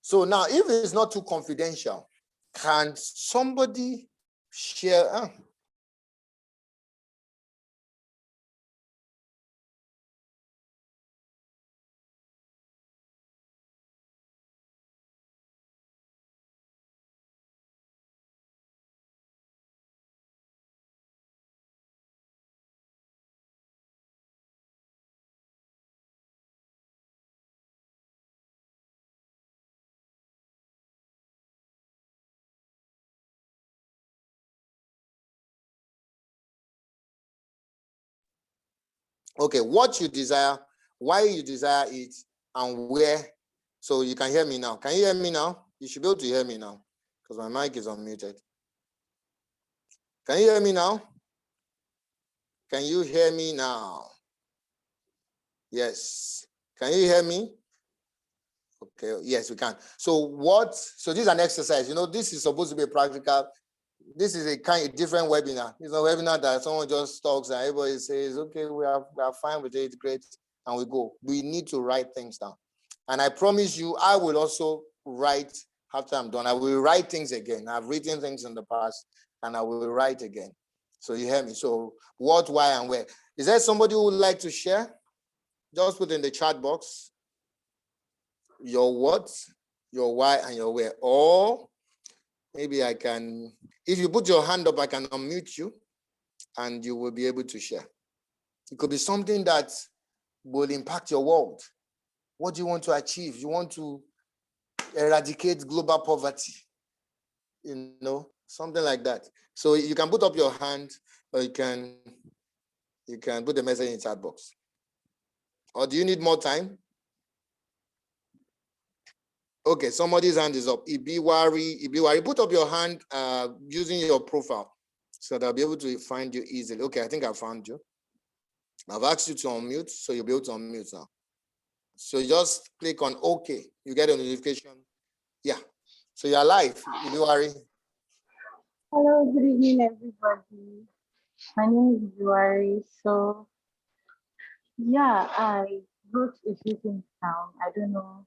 So now, if it's not too confidential, can somebody share? Okay, what you desire, why you desire it, and where. So you can hear me now. Can you hear me now? You should be able to hear me now because my mic is unmuted. Can you hear me now? Can you hear me now? Yes. Can you hear me? Okay, yes, we can. So so this is an exercise. You know, this is supposed to be a practical. This is a kind of different webinar. It's a webinar that someone just talks and everybody says, okay, we are fine with it, great, and we go. We need to write things down. And I promise you, I will also write after I'm done. I will write things again. I've written things in the past and I will write again. So you hear me? So what, why, and where. Is there somebody who would like to share? Just put in the chat box your what, your why, and your where. Or maybe I can, if you put your hand up, I can unmute you and you will be able to share. It could be something that will impact your world. What do you want to achieve? You want to eradicate global poverty, you know, something like that. So you can put up your hand, or you can put the message in the chat box. Or do you need more time? Okay, somebody's hand is up. Ibiwari, put up your hand using your profile so they'll be able to find you easily. Okay, I think I found you. I've asked you to unmute, so you'll be able to unmute now. So just click on OK. You get a notification. Yeah. So you're live, Ibiwari. Hello, good evening, everybody. My name is Ibiwari. So, yeah, I wrote a few things down. I don't know,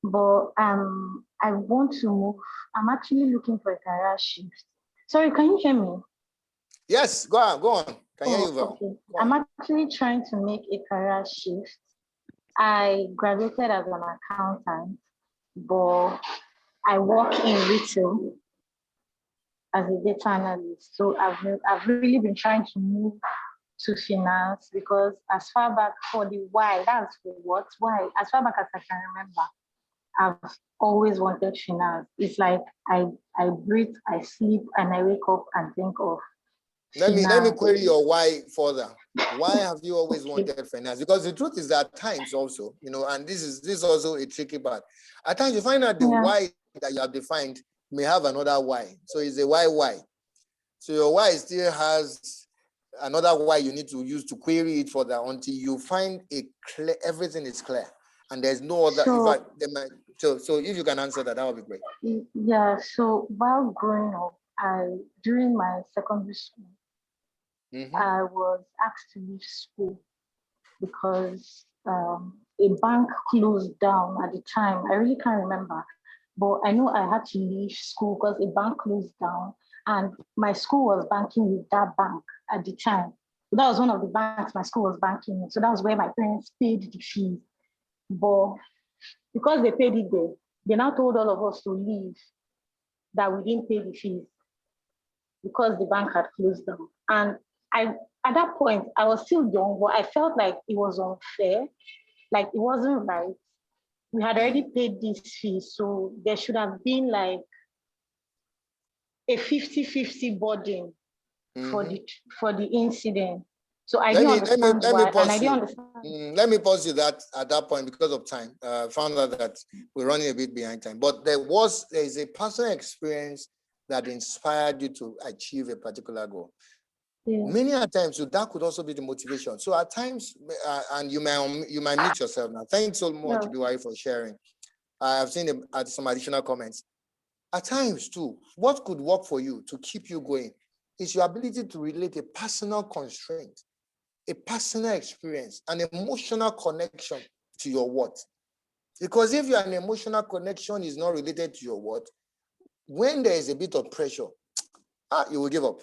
but I want to move. I'm actually looking for a career shift. Sorry, can you hear me? Yes, go on. Can hear you well. Okay. I'm actually trying to make a career shift. I graduated as an accountant, but I work in retail as a data analyst. So I've really been trying to move to finance, because as far back for the why, that's for what, why, as far back as I can remember, I've always wanted finance. It's like I breathe, I sleep, and I wake up and think of Let me query your why further. Why have you always wanted finance? Because the truth is that at times also, and this is also a tricky part. At times you find out the why that you have defined may have another why. So it's a why. So your why still has another why you need to use to query it for that until you find everything is clear and there's no other. So if you can answer that would be great. Yeah. So while growing up, during my secondary school, I was asked to leave school because a bank closed down at the time. I really can't remember, but I know I had to leave school because a bank closed down, and my school was banking with that bank at the time. That was one of the banks my school was banking in. So that was where my parents paid the fees. But because they paid it there, they now told all of us to leave, that we didn't pay the fees because the bank had closed down. And at that point, I was still young, but I felt like it was unfair, like it wasn't right. We had already paid this fee, so there should have been like a 50-50 burden for the incident. So I didn't understand why, and I didn't understand. Let me pause you that at that point because of time. Found out that we're running a bit behind time, but there is a personal experience that inspired you to achieve a particular goal. Yeah. Many a times, so that could also be the motivation. So at times, and you might meet yourself now. Thanks so much, BY, for sharing. I've seen some additional comments. At times too, what could work for you to keep you going is your ability to relate a personal constraint, a personal experience, an emotional connection to your what. Because if an emotional connection is not related to your what, when there is a bit of pressure, you will give up.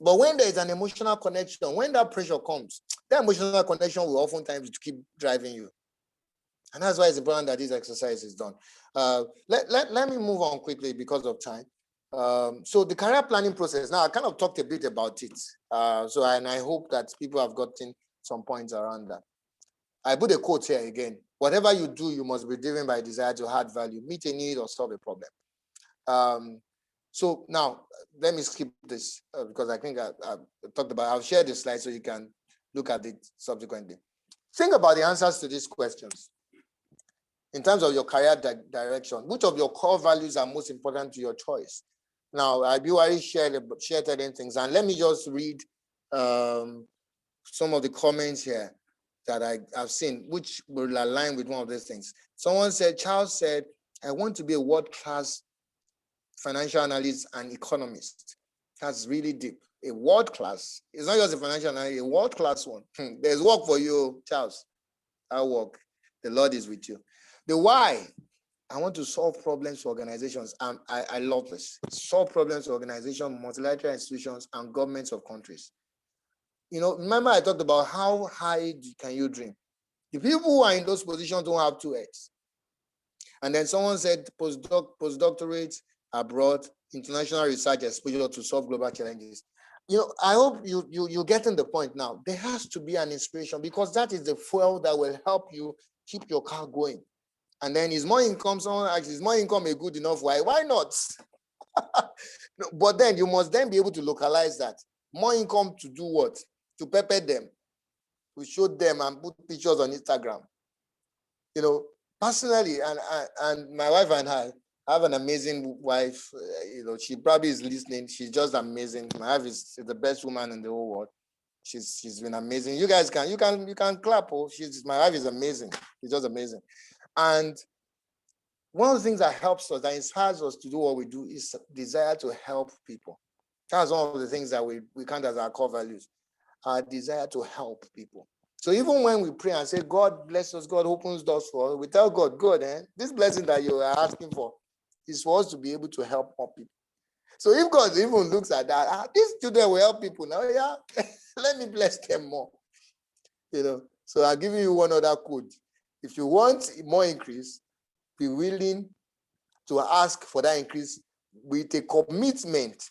But when there is an emotional connection, when that pressure comes, that emotional connection will oftentimes keep driving you. And that's why it's important that this exercise is done. Let me move on quickly because of time. So the career planning process, now I kind of talked a bit about it. And I hope that people have gotten some points around that. I put a quote here again. Whatever you do, you must be driven by a desire to add value, meet a need, or solve a problem. So now let me skip this because I think I talked about, I'll share the slide so you can look at it subsequently. Think about the answers to these questions. In terms of your career direction, which of your core values are most important to your choice? Now, I've already shared certain things, and let me just read some of the comments here that I've seen, which will align with one of these things. Someone said, Charles said, I want to be a world-class financial analyst and economist. That's really deep. A world-class. It's not just a financial analyst, a world-class one. There's work for you, Charles. I'll work. The Lord is with you. The why, I want to solve problems for organizations. I love this. Solve problems for organizations, multilateral institutions, and governments of countries. Remember I talked about how high can you dream? The people who are in those positions don't have 2 heads. And then someone said postdoctorate abroad, international research exposure to solve global challenges. I hope you're getting the point now. There has to be an inspiration because that is the fuel that will help you keep your car going. And then is more income, someone asks, is more income a good enough? Why not? But then you must then be able to localize that. More income to do what? To pepper them, to show them and put pictures on Instagram. Personally, and my wife and I have an amazing wife. She probably is listening. She's just amazing. My wife is the best woman in the whole world. She's been amazing. You guys can clap. Oh, my wife is amazing. She's just amazing. And one of the things that helps us, that inspires us to do what we do, is desire to help people. That's one of the things that we count as our core values, our desire to help people. So even when we pray and say, God bless us, God opens doors for us, we tell God, this blessing that you are asking for is for us to be able to help more people. So if God even looks at that, these children will help people now, let me bless them more. So I'll give you one other code. If you want more increase, be willing to ask for that increase with a commitment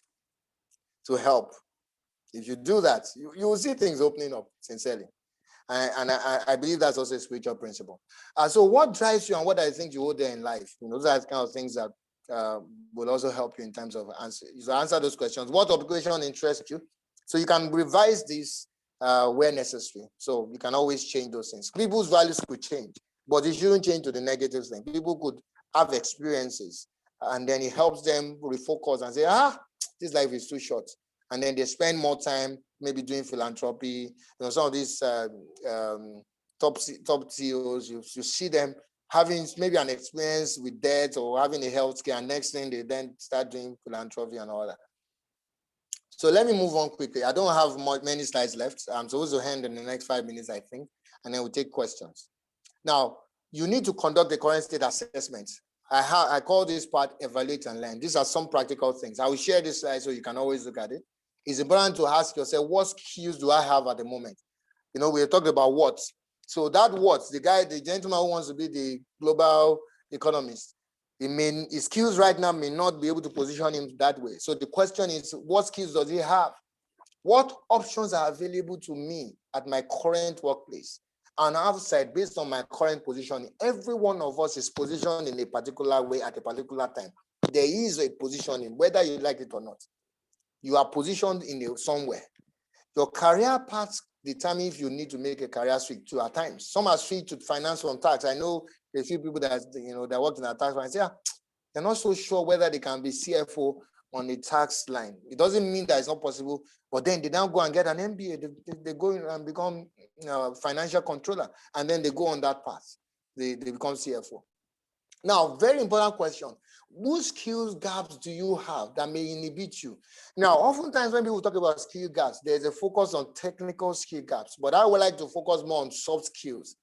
to help. If you do that, you will see things opening up sincerely. And I believe that's also a spiritual principle. So what drives you and what I think you hold there in life? Those are the kind of things that will also help you in terms of answer those questions. What occupation interests you? So you can revise this where necessary. So you can always change those things. People's values could change, but it shouldn't change to the negative thing. People could have experiences, and then it helps them refocus and say, this life is too short. And then they spend more time maybe doing philanthropy. Some of these top CEOs, you see them having maybe an experience with debt or having a healthcare, and next thing they then start doing philanthropy and all that. So let me move on quickly. I don't have many slides left. I'm supposed to end in the next 5 minutes, I think, and then we'll take questions. Now, you need to conduct the current state assessment. I call this part evaluate and learn. These are some practical things. I will share this slide so you can always look at it. It's important to ask yourself, what skills do I have at the moment? We talked about what. So that what, the gentleman who wants to be the global economist, his skills right now may not be able to position him that way. So the question is, what skills does he have? What options are available to me at my current workplace and outside based on my current position? Every one of us is positioned in a particular way at a particular time. There is a positioning, whether you like it or not. You are positioned in somewhere. Your career paths determine if you need to make a career switch to at times. Some are switched to finance from tax. I know a few people that that work in a tax and say, they're not so sure whether they can be CFO on the tax line. It doesn't mean that it's not possible, but then they now go and get an MBA. They go and become financial controller, and then they go on that path. They become CFO. Now, very important question. What skills gaps do you have that may inhibit you? Now, oftentimes when people talk about skill gaps, there's a focus on technical skill gaps, but I would like to focus more on soft skills.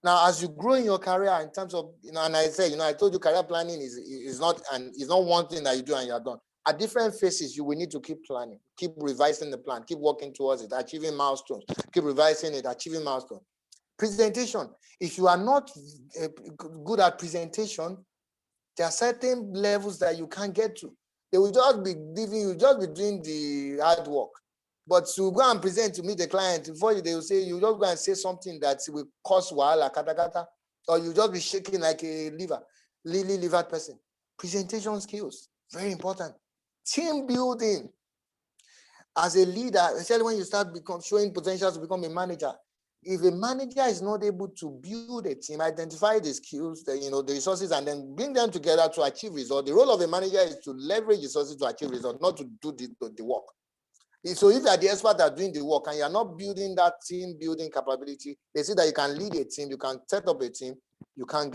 Now, as you grow in your career in terms of, and I said, I told you career planning is not one thing that you do and you're done. At different phases, you will need to keep planning, keep revising the plan, keep working towards it, achieving milestones, keep revising it, achieving milestones. Presentation. If you are not good at presentation, there are certain levels that you can't get to. They will just be giving you, just be doing the hard work. But to go and present to meet the client, before they will say, you just go and say something that will cause wahala, kata kata, or you just be shaking like a liver person. Presentation skills, very important. Team building. As a leader, especially when you start showing potential to become a manager, if a manager is not able to build a team, identify the skills, the resources, and then bring them together to achieve results, the role of a manager is to leverage resources to achieve results, not to do the work. So if you are the expert at doing the work and you are not building that team building capability, they see that you can lead a team, you can set up a team, you can't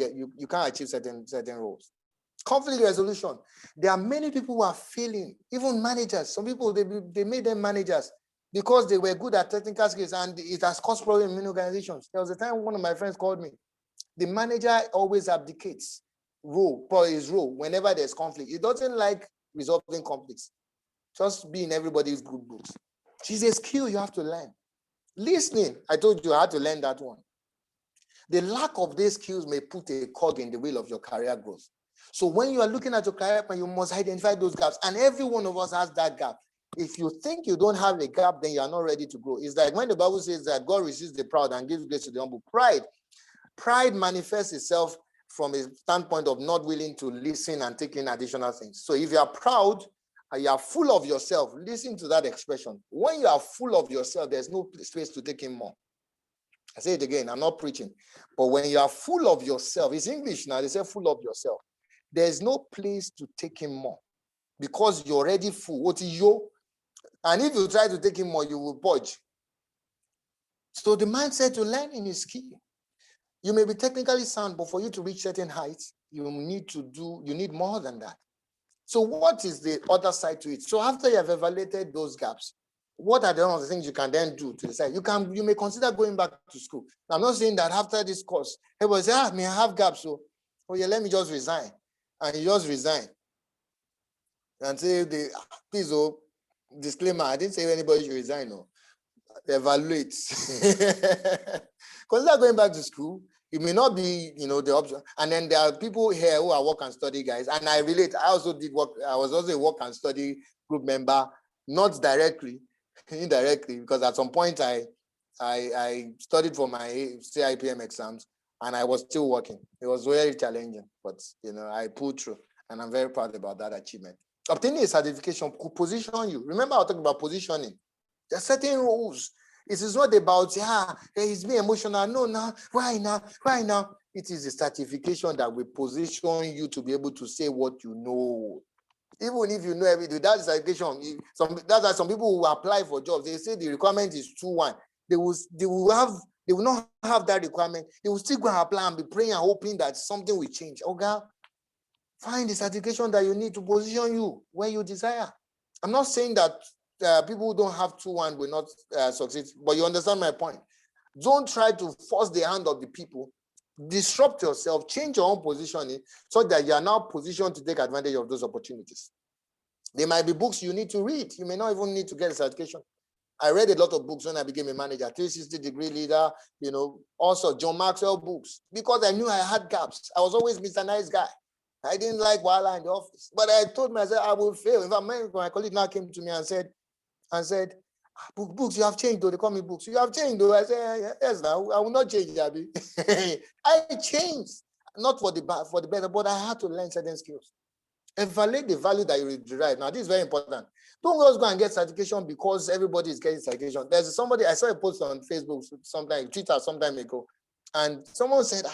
achieve certain roles. Conflict resolution. There are many people who are failing, even managers. Some people, they made them managers because they were good at technical skills, and it has caused problems in many organizations. There was a time one of my friends called me. The manager always abdicates his role whenever there's conflict. He doesn't like resolving conflicts. Just be in everybody's good books. It's a skill you have to learn. Listening. I told you I had to learn that one. The lack of these skills may put a cog in the wheel of your career growth. So when you are looking at your career plan, you must identify those gaps. And every one of us has that gap. If you think you don't have a gap, then you are not ready to grow. It's like when the Bible says that God resists the proud and gives grace to the humble. Pride manifests itself from a standpoint of not willing to listen and take in additional things. So if you are proud and you are full of yourself, listen to that expression. When you are full of yourself, there's no space to take in more. I say it again, I'm not preaching. But when you are full of yourself, it's English now, they say full of yourself. There's no place to take in more because you're already full. What is you? And if you try to take in more, you will purge. So the mindset to learning is key. You may be technically sound, but for you to reach certain heights, you need more than that. So what is the other side to it? So after you have evaluated those gaps, what are the other things you can then do to decide? You may consider going back to school. Now, I'm not saying that after this course, everybody say, I have gaps, so let me just resign. And you just resign. And say, please, disclaimer, I didn't say anybody should resign, no. Evaluate. Consider going back to school. It may not be, the option. And then there are people here who are work and study guys. And I relate. I also did work. I was also a work and study group member, not directly, indirectly, because at some point I studied for my CIPM exams and I was still working. It was very challenging, but I pulled through, and I'm very proud about that achievement. Obtaining a certification could position you. Remember, I was talking about positioning. There are certain roles It is not about, he's being emotional. No, now, why now? Why now? It is a certification that will position you to be able to say what you know. Even if you know everything, that's certification. That's why some people who apply for jobs, they say the requirement is 2-1. They will not have that requirement. They will still go and apply and be praying and hoping that something will change. Okay, find the certification that you need to position you where you desire. I'm not saying that people who don't have 2-1 will not succeed, but you understand my point. Don't try to force the hand of the people. Disrupt yourself, change your own positioning so that you are now positioned to take advantage of those opportunities. There might be books you need to read. You may not even need to get a certification. I read a lot of books when I became a manager, 360-degree leader, also John Maxwell books, because I knew I had gaps. I was always Mr. Nice Guy. I didn't like Wala in the office, but I told myself I will fail. In fact, my colleague now came to me and said, books, you have changed though. They call me books. You have changed though. I said, yes, now I will not change, Abby. I changed, not for the better, but I had to learn certain skills. Evaluate the value that you derive. Now, this is very important. Don't just go and get certification because everybody is getting certification. There's somebody, I saw a post on Facebook Twitter sometime ago, and someone said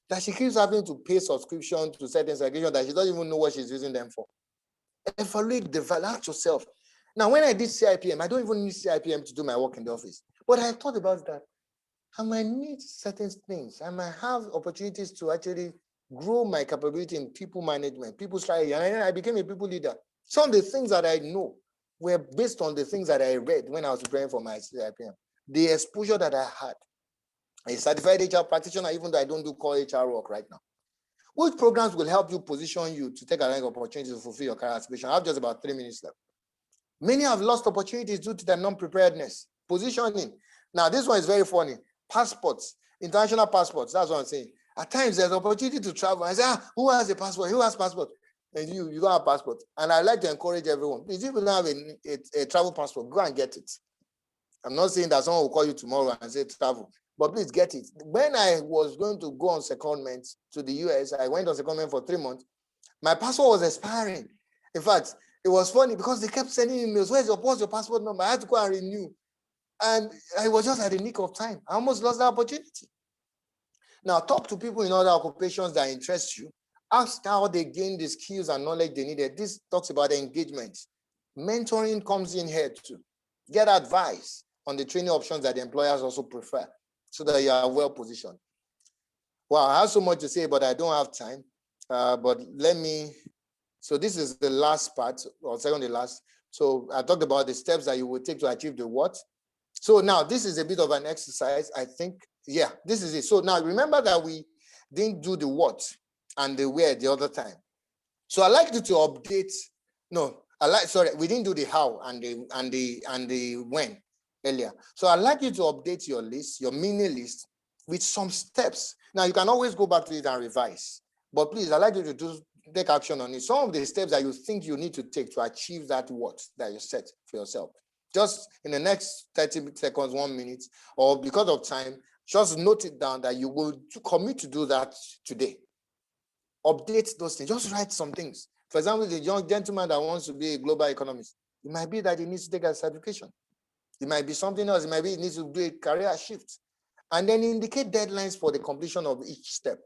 that she keeps having to pay subscription to certain certification that she doesn't even know what she's using them for. Evaluate the value. Ask yourself. Now, when I did CIPM, I don't even need CIPM to do my work in the office. But I thought about that. I might need certain things. I might have opportunities to actually grow my capability in people management, people strategy. And I became a people leader. Some of the things that I know were based on the things that I read when I was preparing for my CIPM. The exposure that I had. A certified HR practitioner, even though I don't do core HR work right now. Which programs will help you position you to take advantage of opportunities to fulfill your career aspiration? I have just about 3 minutes left. Many have lost opportunities due to their non-preparedness. Positioning. Now, this one is very funny. Passports, international passports. That's what I'm saying. At times, there's opportunity to travel. I say, who has a passport? Who has passport? And you don't have passport. And I like to encourage everyone. If you don't have a travel passport, go and get it. I'm not saying that someone will call you tomorrow and say travel, but please get it. When I was going to go on secondment to the US, I went on secondment for 3 months. My passport was expiring. In fact, it was funny because they kept sending emails. What's your passport number? I had to go and renew. And I was just at the nick of time. I almost lost that opportunity. Now, talk to people in other occupations that interest you. Ask how they gain the skills and knowledge they needed. This talks about engagement. Mentoring comes in here too. Get advice on the training options that the employers also prefer so that you are well positioned. Well, I have so much to say, but I don't have time. So this is the last part, or second to last. So I talked about the steps that you would take to achieve the what. So now this is a bit of an exercise, I think. Yeah, this is it. So now remember that we didn't do the what and the where the other time. So I'd like you to update. We didn't do the how and the when earlier. So I'd like you to update your list, your mini list, with some steps. Now you can always go back to it and revise. But please, I'd like you to take action on it. Some of the steps that you think you need to take to achieve that what that you set for yourself. Just in the next 30 seconds, 1 minute, or because of time, just note it down that you will commit to do that today. Update those things. Just write some things. For example, the young gentleman that wants to be a global economist, it might be that he needs to take a certification. It might be something else. It might be he needs to do a career shift. And then indicate deadlines for the completion of each step.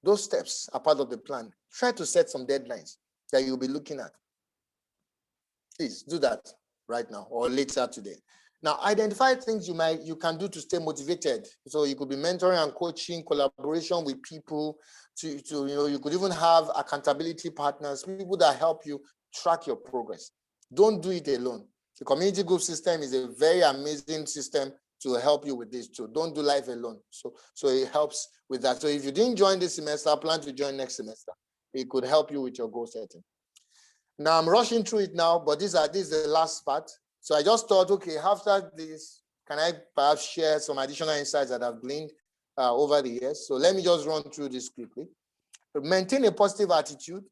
Those steps are part of the plan. Try to set some deadlines that you'll be looking at. Please do that right now or later today. Now, identify things you can do to stay motivated. So you could be mentoring and coaching, collaboration with people. You could even have accountability partners, people that help you track your progress. Don't do it alone. The community group system is a very amazing system to help you with this too. Don't do life alone. So it helps with that. So if you didn't join this semester, plan to join next semester. It could help you with your goal setting. Now I'm rushing through it now, but this is the last part. So I just thought, okay, after this, can I perhaps share some additional insights that I've gleaned over the years? So let me just run through this quickly. Maintain a positive attitude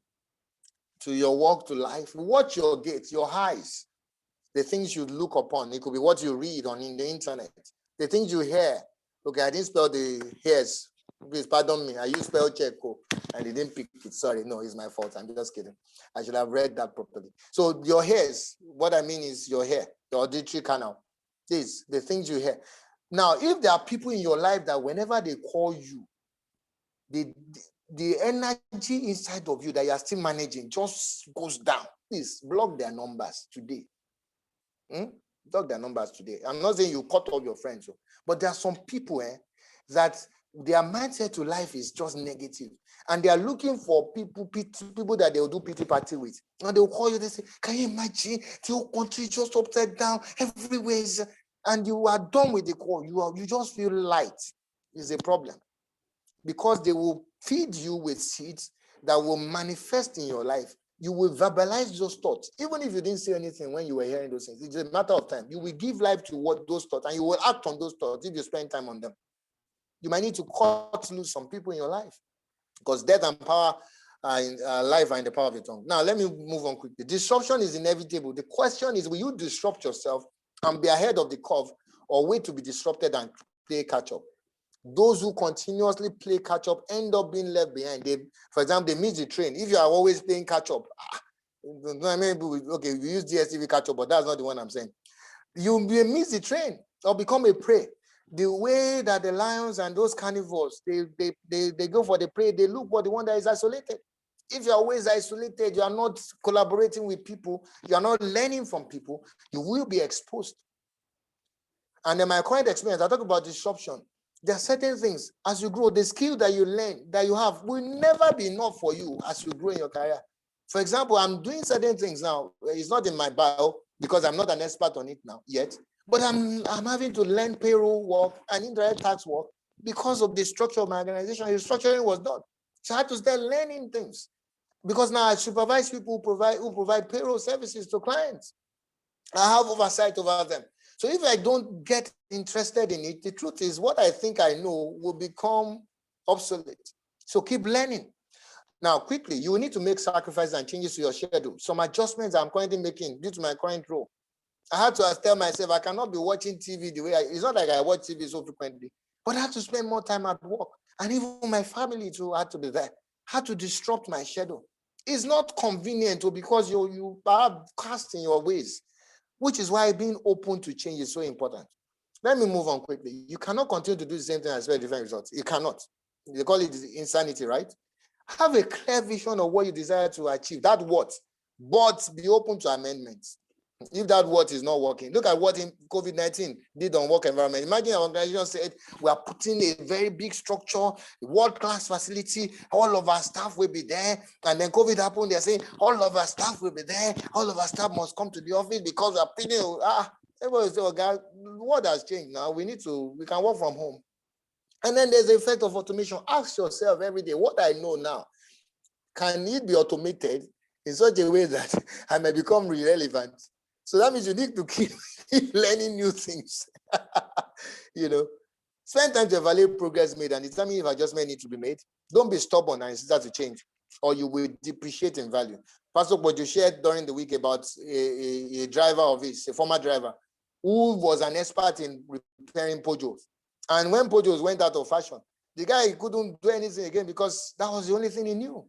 to your work, to life. Watch your gates, your highs, the things you look upon. It could be what you read in the internet, the things you hear. Okay, I didn't spell the hairs. Please pardon me. I used spell check and they didn't pick it. Sorry, no, it's my fault. I'm just kidding. I should have read that properly. So your hairs, what I mean is your hair, your auditory canal. This, the things you hear. Now, if there are people in your life that whenever they call you, the energy inside of you that you are still managing just goes down, please block their numbers today. Block their numbers today. I'm not saying you cut all your friends, but there are some people that their mindset to life is just negative, and they are looking for people that they will do pity party with, and they will call you. They say, "Can you imagine the whole country just upside down everywhere?" And you are done with the call. You just feel light. Is a problem, because they will feed you with seeds that will manifest in your life. You will verbalize those thoughts, even if you didn't say anything when you were hearing those things. It's a matter of time. You will give life to what those thoughts, and you will act on those thoughts if you spend time on them. You might need to cut loose some people in your life, because death and power life are in the power of the tongue. Now, let me move on quickly. Disruption is inevitable. The question is, will you disrupt yourself and be ahead of the curve, or wait to be disrupted and play catch up? Those who continuously play catch up end up being left behind. For example, they miss the train. If you are always playing catch up, okay, we use DSTV catch up, but that's not the one I'm saying. You may miss the train or become a prey. The way that the lions and those carnivores, they go for the prey, they look for the one that is isolated. If you're always isolated, you are not collaborating with people, you are not learning from people, you will be exposed. And in my current experience, I talk about disruption. There are certain things, as you grow, the skill that you learn, that you have, will never be enough for you as you grow in your career. For example, I'm doing certain things now. It's not in my bio because I'm not an expert on it now yet. But I'm having to learn payroll work and indirect tax work because of the structure of my organization. The structuring was done. So I had to start learning things, because now I supervise people who provide payroll services to clients. I have oversight over them. So if I don't get interested in it, the truth is what I think I know will become obsolete. So keep learning. Now, quickly, you will need to make sacrifices and changes to your schedule. Some adjustments I'm currently making due to my current role. I had to tell myself I cannot be watching TV the way it's not like I watch TV so frequently, but I have to spend more time at work. And even my family too had to be there. I had to disrupt my schedule. It's not convenient because you are cast in your ways, which is why being open to change is so important. Let me move on quickly. You cannot continue to do the same thing and expect different results. You cannot. They call it insanity, right? Have a clear vision of what you desire to achieve. That what? But be open to amendments. If that what is not working, look at what COVID-19 did on work environment. Imagine our organization said, we are putting a very big structure, a world-class facility, all of our staff will be there. And then COVID happened, they're saying, all of our staff will be there. All of our staff must come to the office because we are putting, everybody say, oh God, the world has changed now. We can work from home. And then there's the effect of automation. Ask yourself every day, what I know now, can it be automated in such a way that I may become irrelevant? So that means you need to keep learning new things. Spend time to evaluate progress made and determine if adjustment need to be made. Don't be stubborn and insist to change, or you will depreciate in value. Pastor Bojo shared during the week about a driver of his, a former driver, who was an expert in repairing Pojos. And when Pojos went out of fashion, the guy couldn't do anything again because that was the only thing he knew.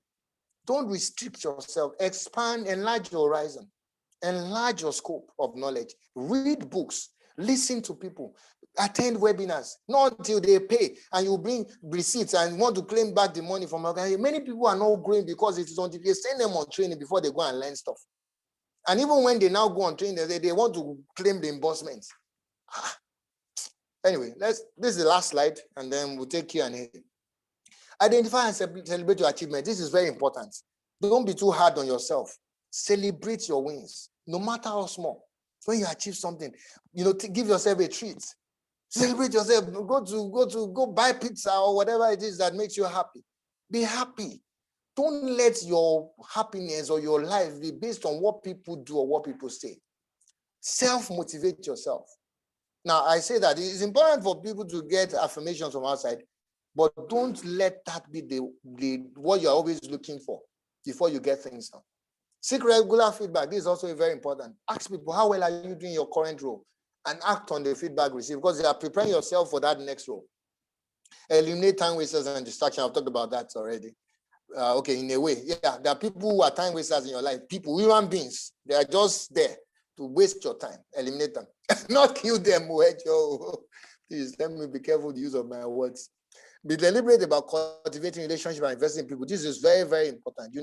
Don't restrict yourself. Expand, enlarge your horizon. Enlarge your scope of knowledge. Read books. Listen to people. Attend webinars. Not until they pay and you bring receipts and want to claim back the money from organization. Many people are not growing because it is until they send them on training before they go and learn stuff. And even when they now go on training, they want to claim the reimbursements. Anyway, this is the last slide, and then we'll take Q&A. Identify and celebrate your achievement. This is very important. Don't be too hard on yourself. Celebrate your wins, no matter how small. When you achieve something, give yourself a treat. Celebrate yourself. Go buy pizza or whatever it is that makes you happy. Be happy. Don't let your happiness or your life be based on what people do or what people say. Self-motivate yourself. Now, I say that it is important for people to get affirmations from outside, but don't let that be the what you're always looking for before you get things done. Seek regular feedback. This is also very important. Ask people, how well are you doing your current role? And act on the feedback received, because you are preparing yourself for that next role. Eliminate time wasters and distraction. I've talked about that already. Okay, in a way, yeah, there are people who are time wasters in your life. People, human beings, they are just there. to waste your time. Eliminate them. Not kill them. Please let me be careful with the use of my words. Be deliberate about cultivating relationship and investing in people. This is very, very important. You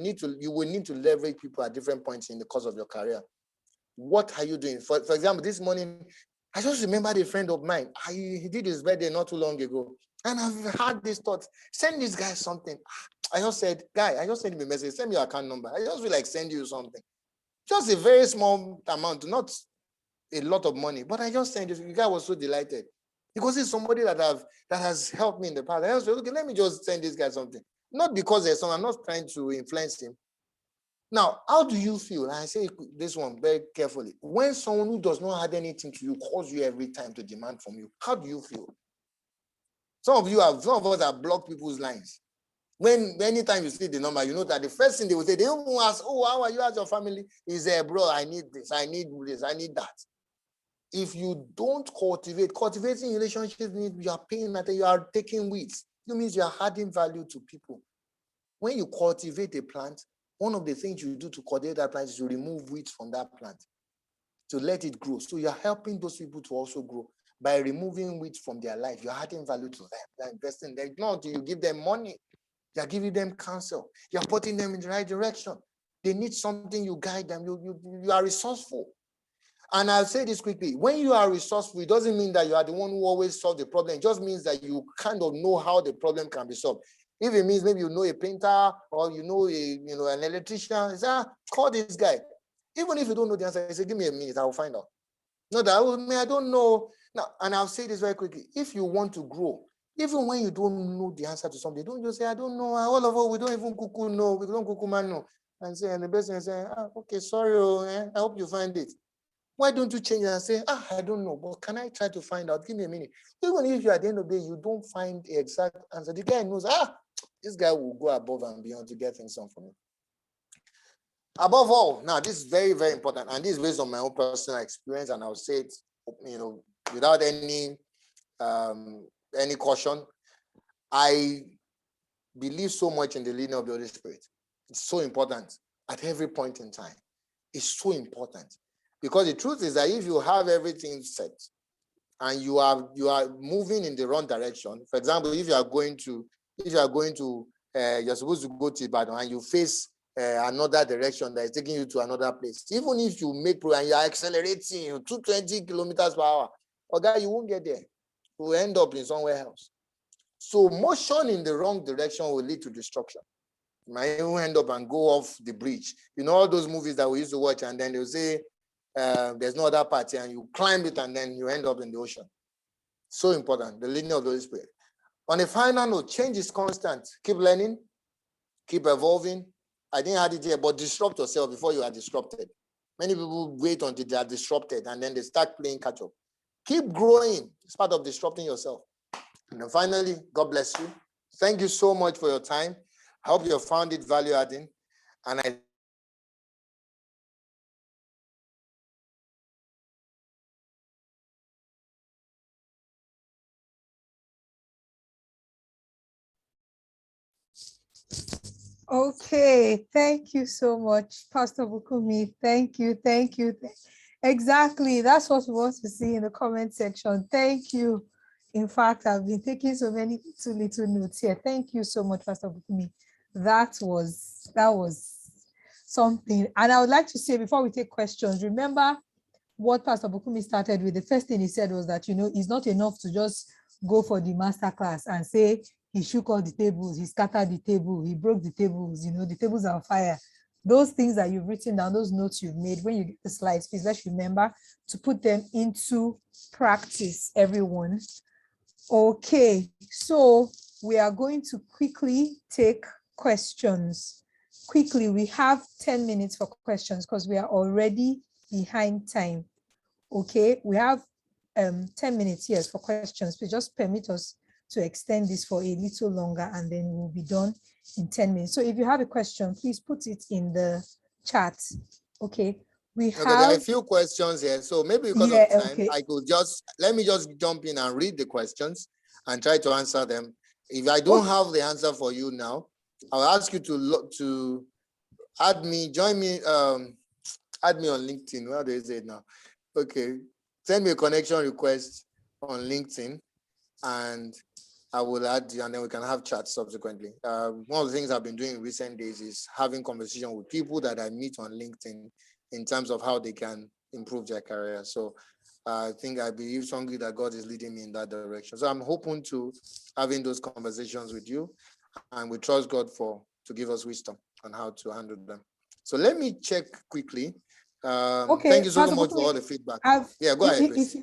will need to leverage people at different points in the course of your career. What are you doing? For example, this morning, I just remembered a friend of mine. He did his birthday not too long ago. And I've had this thought, send this guy something. I just said, guy, I just sent him a message, send me your account number. I just feel like send you something. Just a very small amount, not a lot of money, but I just sent you. The guy was so delighted. Because he's somebody that has helped me in the past. I just said, okay, let me just send this guy something. Not because there's someone, I'm not trying to influence him. Now, how do you feel? And I say this one very carefully. When someone who does not add anything to you calls you every time to demand from you, how do you feel? Some of us have blocked people's lines. Anytime you see the number, you know that the first thing they will say, they don't ask, oh, how are you as your family? Is there, bro, I need this, I need that. If you don't cultivating relationships means you are paying attention, you are taking weeds. It means you are adding value to people. When you cultivate a plant, one of the things you do to cultivate that plant is to remove weeds from that plant, to let it grow. So you're helping those people to also grow by removing weeds from their life. You're adding value to them. You're investing in them. Not you give them money. You're giving them counsel. You're putting them in the right direction. They need something, you guide them. You are resourceful. And I'll say this quickly. When you are resourceful, it doesn't mean that you are the one who always solves the problem. It just means that you kind of know how the problem can be solved. If it means maybe you know a painter or you know an electrician, say, call this guy. Even if you don't know the answer, say, give me a minute, I will find out. No, I don't know. Now, and I'll say this very quickly. If you want to grow, even when you don't know the answer to something, don't just say, I don't know. All of us, we don't even cuckoo know. We don't cuckoo man know. And the best thing say, okay, sorry, I hope you find it. Why don't you change it and say, I don't know, but can I try to find out? Give me a minute. Even if you at the end of the day, you don't find the exact answer, the guy knows, this guy will go above and beyond to get things done for me. Above all, now this is very, very important, and this is based on my own personal experience, and I'll say it, without any caution. I believe so much in the leading of the Holy Spirit. It's so important at every point in time. It's so important. Because the truth is that if you have everything set and you are moving in the wrong direction, for example, if you are you're supposed to go to Ibadan and you face another direction that is taking you to another place, even if you make progress and you are accelerating 220 kilometers per hour, okay, you won't get there. You will end up in somewhere else. So motion in the wrong direction will lead to destruction. You might even end up and go off the bridge. You know all those movies that we used to watch, and then they'll say, there's no other party, and you climb it and then you end up in the ocean. So important, the leading of the Holy Spirit. On a final note, change is constant. Keep learning, keep evolving. I didn't add it here, but disrupt yourself before you are disrupted. Many people wait until they are disrupted and then they start playing catch up. Keep growing. It's part of disrupting yourself. And then finally, God bless you. Thank you so much for your time. I hope you have found it value adding. And I Okay, thank you so much, Pastor Bukumi. Thank you. Exactly, that's what we want to see in the comment section. Thank you. In fact, I've been taking so many little notes here. Thank you so much, Pastor Bukumi. That was something. And I would like to say, before we take questions, remember what Pastor Bukumi started with. The first thing he said was that, it's not enough to just go for the master class and say, he shook all the tables, he scattered the table, he broke the tables, the tables are on fire. Those things that you've written down, those notes you've made, when you get the slides, please let's remember to put them into practice, everyone. Okay, so we are going to quickly take questions. Quickly, we have 10 minutes for questions because we are already behind time. Okay, we have 10 minutes, yes, for questions. Please just permit us to extend this for a little longer and then we'll be done in 10 minutes. So if you have a question, please put it in the chat. Okay, there are a few questions here. So maybe because of time, okay, let me just jump in and read the questions and try to answer them. If I don't have the answer for you now, I'll ask you to add me, join me. Add me on LinkedIn. How do you say it now? Okay. Send me a connection request on LinkedIn and I will add you, and then we can have chats subsequently. One of the things I've been doing in recent days is having conversation with people that I meet on LinkedIn in terms of how they can improve their career. So I believe strongly that God is leading me in that direction. So I'm open to having those conversations with you, and we trust God to give us wisdom on how to handle them. So let me check quickly. Okay, thank you so Pastor much for Bukumi, all the feedback. Yeah, go ahead, please.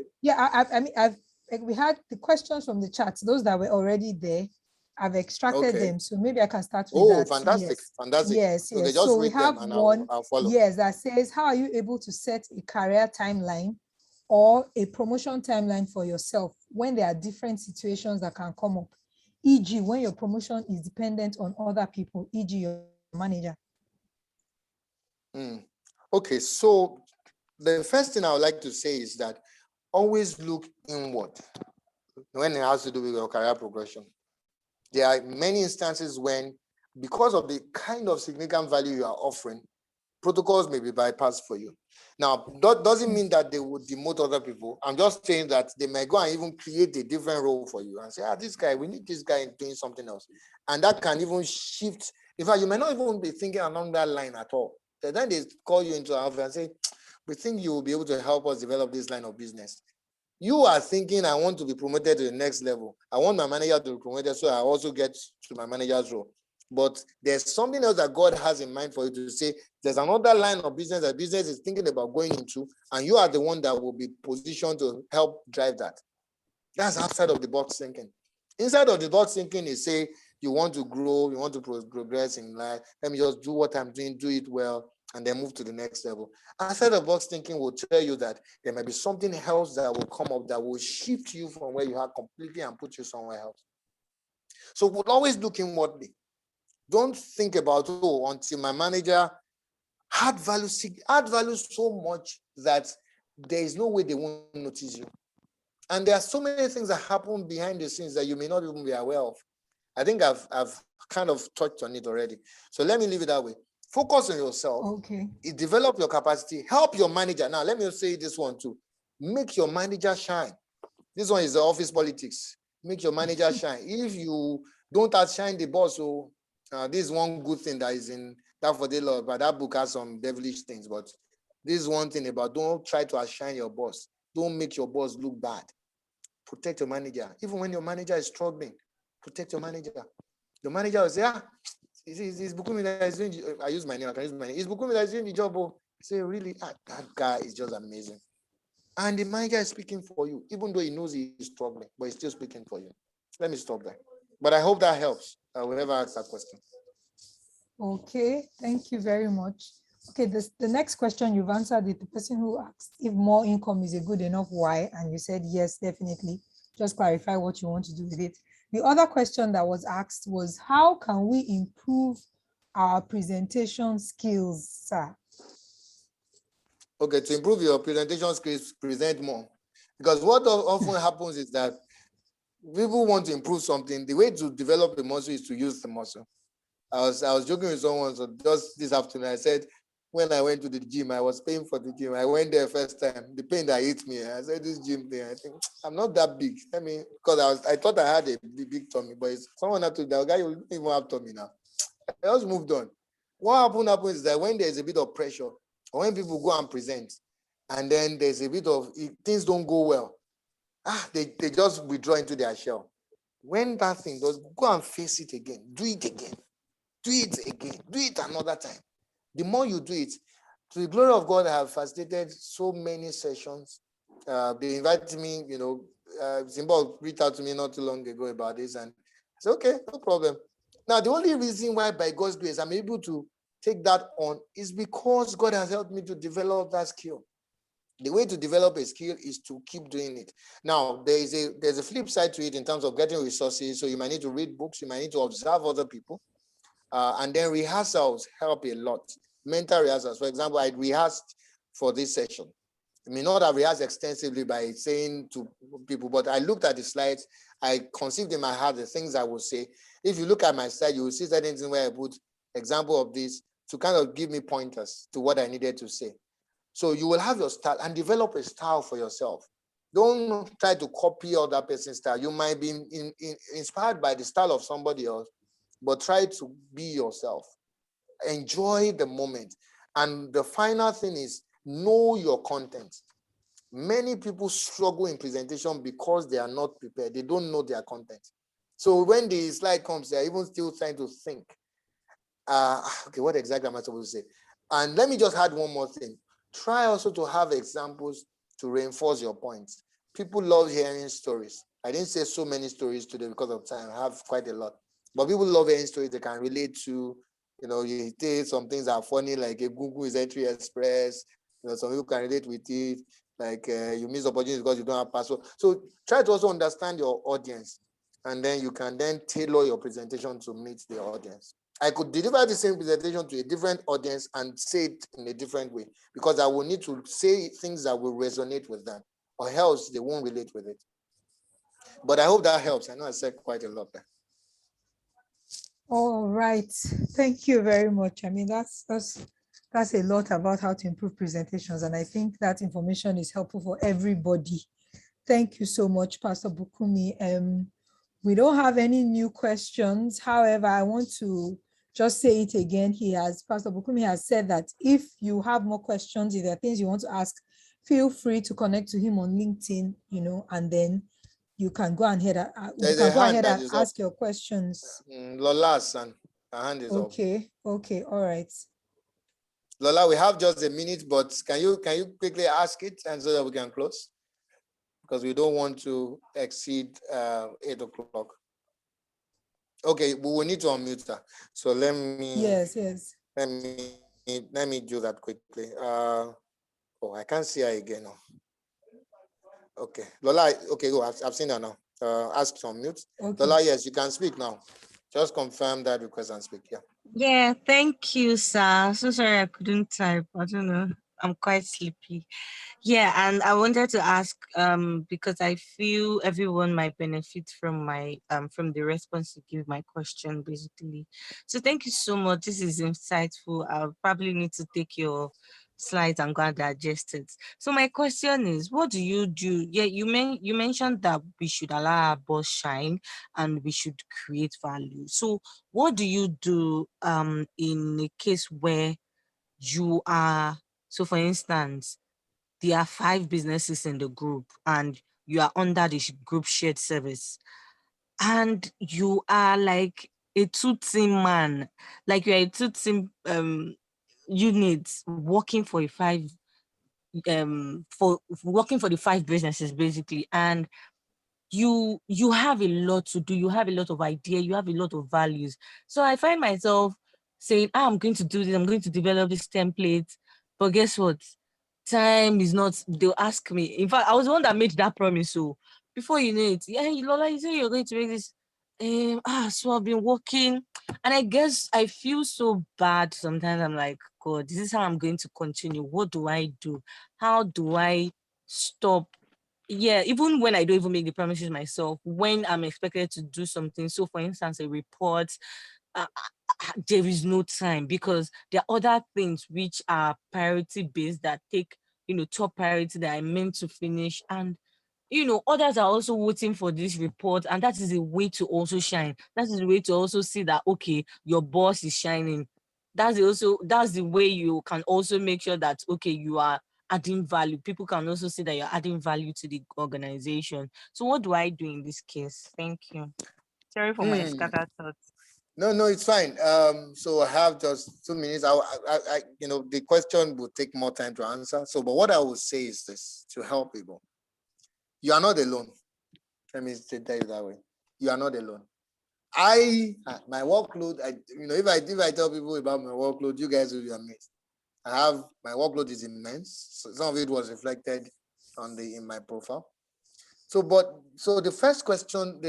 We had the questions from the chats, those that were already there. I've extracted them, so maybe I can start with that. Fantastic, fantastic. Yes. Okay, just so we read them have and one, I'll follow. yes, that says, how are you able to set a career timeline or a promotion timeline for yourself when there are different situations that can come up, e.g. when your promotion is dependent on other people, e.g. your manager? Okay, so the first thing I would like to say is that always look inward when it has to do with your career progression. There are many instances when, because of the kind of significant value you are offering, protocols may be bypassed for you. Now, that doesn't mean that they would demote other people. I'm just saying that they may go and even create a different role for you and say, this guy, we need this guy doing something else. And that can even shift. In fact, you may not even be thinking along that line at all. Then they call you into our office and say, we think you will be able to help us develop this line of business. You are thinking, I want to be promoted to the next level. I want my manager to be promoted so I also get to my manager's role. But there's something else that God has in mind for you to say. There's another line of business that business is thinking about going into, and you are the one that will be positioned to help drive that. That's outside of the box thinking. Inside of the box thinking is, say, you want to grow, you want to progress in life. Let me just do what I'm doing, do it well, and then move to the next level. Outside of box thinking will tell you that there might be something else that will come up that will shift you from where you are completely and put you somewhere else. So we'll always look inwardly. Don't think about, until my manager add value so much that there is no way they won't notice you. And there are so many things that happen behind the scenes that you may not even be aware of. I think I've kind of touched on it already. So let me leave it that way. Focus on yourself. Okay. Develop your capacity. Help your manager. Now, let me say this one too. Make your manager shine. This one is the office politics. Make your manager shine. If you don't outshine the boss, so this is one good thing that is in that for the Lord, but that book has some devilish things. But this is one thing about, don't try to outshine your boss. Don't make your boss look bad. Protect your manager. Even when your manager is struggling, protect your manager. The manager will say, it's Bukumi that is doing, I use my name, I can use my name. It's Bukumi that is doing the job. Say, really, that guy is just amazing. And the manager is speaking for you, even though he knows he is struggling, but he's still speaking for you. Let me stop there. But I hope that helps. Whoever asked that question. Okay, thank you very much. Okay, the next question you've answered it, the person who asked if more income is a good enough why, and you said yes, definitely. Just clarify what you want to do with it. The other question that was asked was, how can we improve our presentation skills, sir? Okay, to improve your presentation skills, present more. Because what often happens is that people want to improve something. The way to develop a muscle is to use the muscle. I was joking with someone, so just this afternoon, I said, when I went to the gym, I was paying for the gym. I went there first time, the pain that hit me. I said, this gym thing, I think I'm not that big. I mean, because I thought I had a big tummy, but someone had to, that guy, you don't even have tummy now. I just moved on. What happens is that when there's a bit of pressure, or when people go and present, and then there's a bit of, things don't go well, they just withdraw into their shell. When that thing does, go and face it again. Do it again. Do it again. Do it another time. The more you do it, to the glory of God, I have facilitated so many sessions. They invited me, Zimbabwe reached out to me not too long ago about this, and I said, okay, no problem. Now, the only reason why, by God's grace, I'm able to take that on is because God has helped me to develop that skill. The way to develop a skill is to keep doing it. Now, there's a flip side to it in terms of getting resources. So you might need to read books, you might need to observe other people. And then rehearsals help a lot. Mental rehearsals. For example, I rehearsed for this session. I may not have rehearsed extensively by saying to people, but I looked at the slides. I conceived in my heart the things I would say. If you look at my slide, you will see certain things where I put example of this to kind of give me pointers to what I needed to say. So you will have your style and develop a style for yourself. Don't try to copy other person's style. You might be inspired by the style of somebody else, but try to be yourself. Enjoy the moment. And the final thing is, know your content. Many people struggle in presentation because they are not prepared. They don't know their content. So when the slide comes, they're even still trying to think. Okay, what exactly am I supposed to say? And let me just add one more thing. Try also to have examples to reinforce your points. People love hearing stories. I didn't say so many stories today because of time. I have quite a lot. But people love hearing stories they can relate to. You know, you say some things are funny, like a Google is Entry Express. You know, some people can relate with it. Like you miss opportunities because you don't have password. So try to also understand your audience. And then you can then tailor your presentation to meet the audience. I could deliver the same presentation to a different audience and say it in a different way, because I will need to say things that will resonate with them, or else they won't relate with it. But I hope that helps. I know I said quite a lot there. All right. Thank you very much. I mean, that's a lot about how to improve presentations. And I think that information is helpful for everybody. Thank you so much, Pastor Bukumi. We don't have any new questions. However, I want to just say it again. Pastor Bukumi has said that if you have more questions, if there are things you want to ask, feel free to connect to him on LinkedIn, and then you can go ahead and ask your questions. Lola's son, her hand is up. Okay, all right. Lola, we have just a minute, but can you quickly ask it, and so that we can close? Because we don't want to exceed 8 o'clock. Okay, we will need to unmute her. So let me. Yes. Let me do that quickly. I can't see her again now. Okay, Lola. Okay, go. I've seen her now. Ask to unmute. Okay. Lola, yes, you can speak now. Just confirm that request and speak. Yeah. Yeah, thank you, sir. So sorry I couldn't type. I don't know. I'm quite sleepy. Yeah, and I wanted to ask, because I feel everyone might benefit from my from the response to give my question, basically. So thank you so much. This is insightful. I'll probably need to take your slides and go and digest it. So my question is, what do you do? Yeah, you mentioned that we should allow our boss shine and we should create value. So what do you do in a case where you are, so for instance, there are 5 businesses in the group and you are under the group shared service, and you are like a 2-team man, like you are a 2-team unit working for working for the 5 businesses, basically, and you have a lot to do, you have a lot of idea, you have a lot of values. So I find myself saying, I'm going to do this, I'm going to develop this template, but guess what? Time is not, they'll ask me. In fact, I was the one that made that promise. So before you know it, yeah, Lola, you say you're going to make this. So I've been working, and I guess I feel so bad sometimes. I'm like, God, this is how I'm going to continue. What do I do? How do I stop? Yeah, even when I don't even make the promises myself, when I'm expected to do something. So for instance, a report, there is no time, because there are other things which are priority based that take, top priority that I meant to finish. And, others are also waiting for this report. And that is a way to also shine. That is a way to also see that, okay, your boss is shining. That's the way you can also make sure that, okay, you are adding value. People can also see that you're adding value to the organization. So what do I do in this case? Thank you. Sorry for my scattered thoughts. No, it's fine. So I have just 2 minutes. The question will take more time to answer. So, but what I will say is this to help people: you are not alone. Let me tell you that way. You are not alone. My workload. If I tell people about my workload, you guys will be amazed. My workload is immense. So some of it was reflected in my profile. So the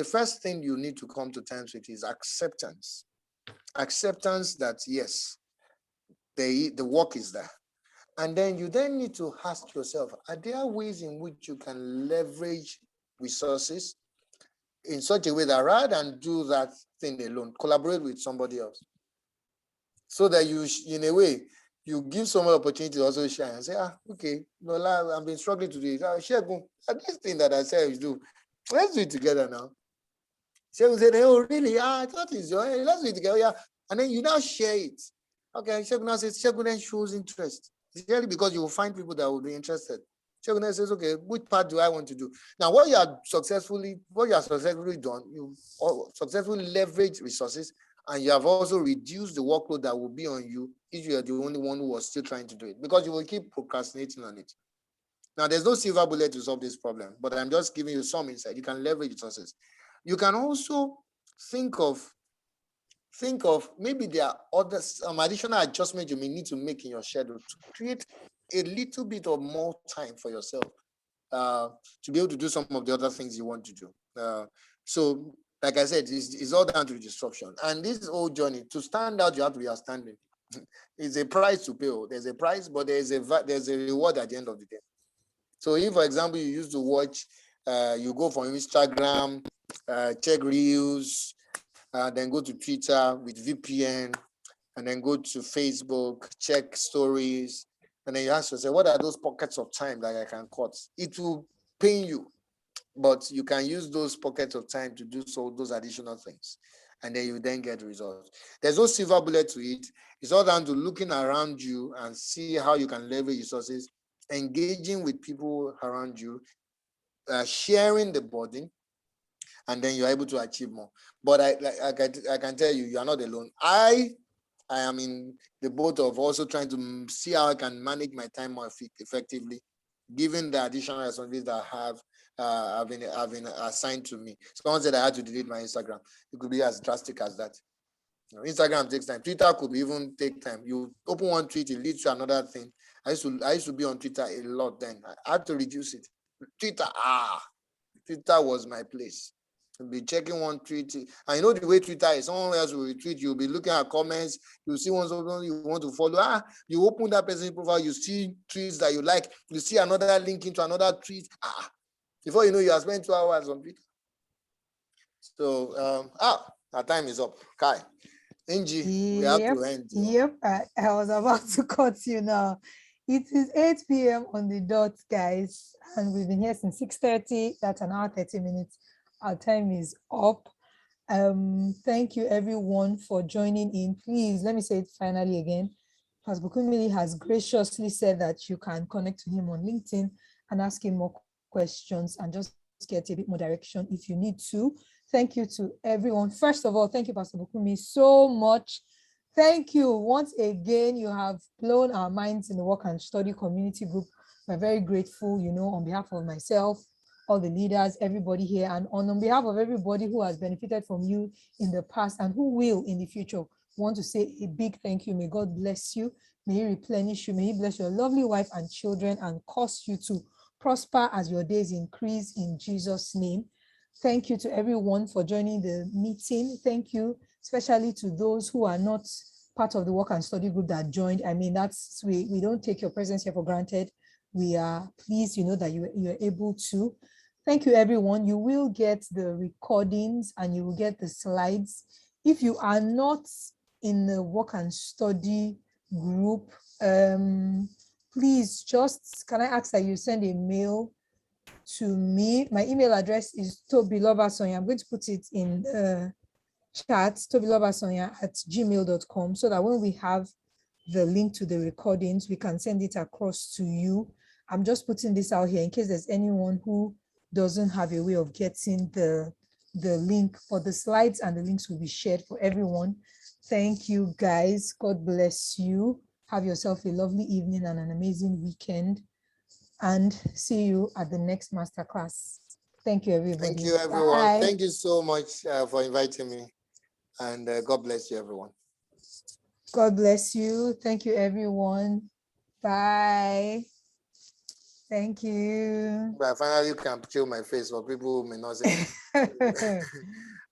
first thing you need to come to terms with is acceptance. Acceptance that yes, the work is there. And then you need to ask yourself, are there ways in which you can leverage resources in such a way that rather than do that thing alone, collaborate with somebody else? So that in a way, you give someone opportunity to also share and say, okay, Lola, I've been struggling to do it. Share this thing that I said you do. Let's do it together now. Shegun said, oh, really? I thought it's your, let's do it together. Yeah. And then you now share it. Okay, Shegun now says, Shegun then shows interest. It's really because you will find people that will be interested. Shegun then says, okay, which part do I want to do? Now, what you are successfully done, you successfully leverage resources, and you have also reduced the workload that will be on you if you are the only one who was still trying to do it, because you will keep procrastinating on it. Now, there's no silver bullet to solve this problem, but I'm just giving you some insight. You can leverage resources. You can also think of maybe there are other some additional adjustments you may need to make in your schedule to create a little bit of more time for yourself to be able to do some of the other things you want to do. So, like I said, it's all down to the disruption. And this whole journey, to stand out, you have to be outstanding. It's a price to pay. There's a price, but there's a reward at the end of the day. So if, for example, you used to watch, you go from Instagram, check reels, then go to Twitter with VPN, and then go to Facebook, check stories, and then you ask yourself, what are those pockets of time that I can cut? It will pain you, but you can use those pockets of time to do those additional things, and then you then get results. There's no silver bullet to it. It's all down to looking around you and see how you can leverage resources, engaging with people around you, sharing the burden, and then you're able to achieve more. But I can tell you, you are not alone. I am in the boat of also trying to see how I can manage my time more effectively, given the additional responsibilities that have been assigned to me. Someone said I had to delete my Instagram. It could be as drastic as that. Instagram takes time. Twitter could even take time. You open one tweet, it leads to another thing. I used to be on Twitter a lot then. I had to reduce it. Twitter was my place. You'll be checking one tweet. And you know the way Twitter is, someone else will retweet, you'll be looking at comments, you'll see one you want to follow. You open that person's profile, you see tweets that you like, you see another link into another tweet. Before you know, you have spent 2 hours on Twitter. So our time is up. Kai. Angie, we have to end. Yep, I was about to cut you now. It is 8 p.m. on the dot, guys, and we've been here since 6:30. That's an hour, 30 minutes. Our time is up. Thank you, everyone, for joining in. Please, let me say it finally again. Pastor Bukunmi has graciously said that you can connect to him on LinkedIn and ask him more questions and just get a bit more direction if you need to. Thank you to everyone. First of all, thank you, Pastor Bukunmi, so much. Thank you once again. You have blown our minds in the Work and Study community group. We're very grateful, on behalf of myself, all the leaders, everybody here, and on behalf of everybody who has benefited from you in the past and who will in the future. I want to say a big thank you. May God bless you. May He replenish you. May He bless your lovely wife and children and cause you to prosper as your days increase in Jesus' name. Thank you to everyone for joining the meeting. Thank you, especially to those who are not part of the Work and Study group that joined. I mean, we don't take your presence here for granted. We are pleased, that you're able to. Thank you, everyone. You will get the recordings and you will get the slides. If you are not in the Work and Study group, please can I ask that you send a mail to me? My email address is tobilobasonya. I'm going to put it in the chat, tobilobasonya@gmail.com, so that when we have the link to the recordings, we can send it across to you. I'm just putting this out here in case there's anyone who doesn't have a way of getting the link, for the slides, and the links will be shared for everyone. Thank you, guys. God bless you. Have yourself a lovely evening and an amazing weekend, and see you at the next masterclass. Thank you, everybody. Thank you, everyone. Bye. Thank you so much for inviting me, and God bless you, everyone. God bless you. Thank you, everyone. Bye. Thank you. But I finally can show my face for people who may not see.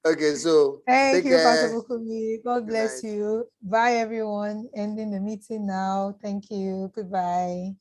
Okay, so thank you, Pastor care. Bukunmi. God bless you. Bye, everyone. Ending the meeting now. Thank you. Goodbye.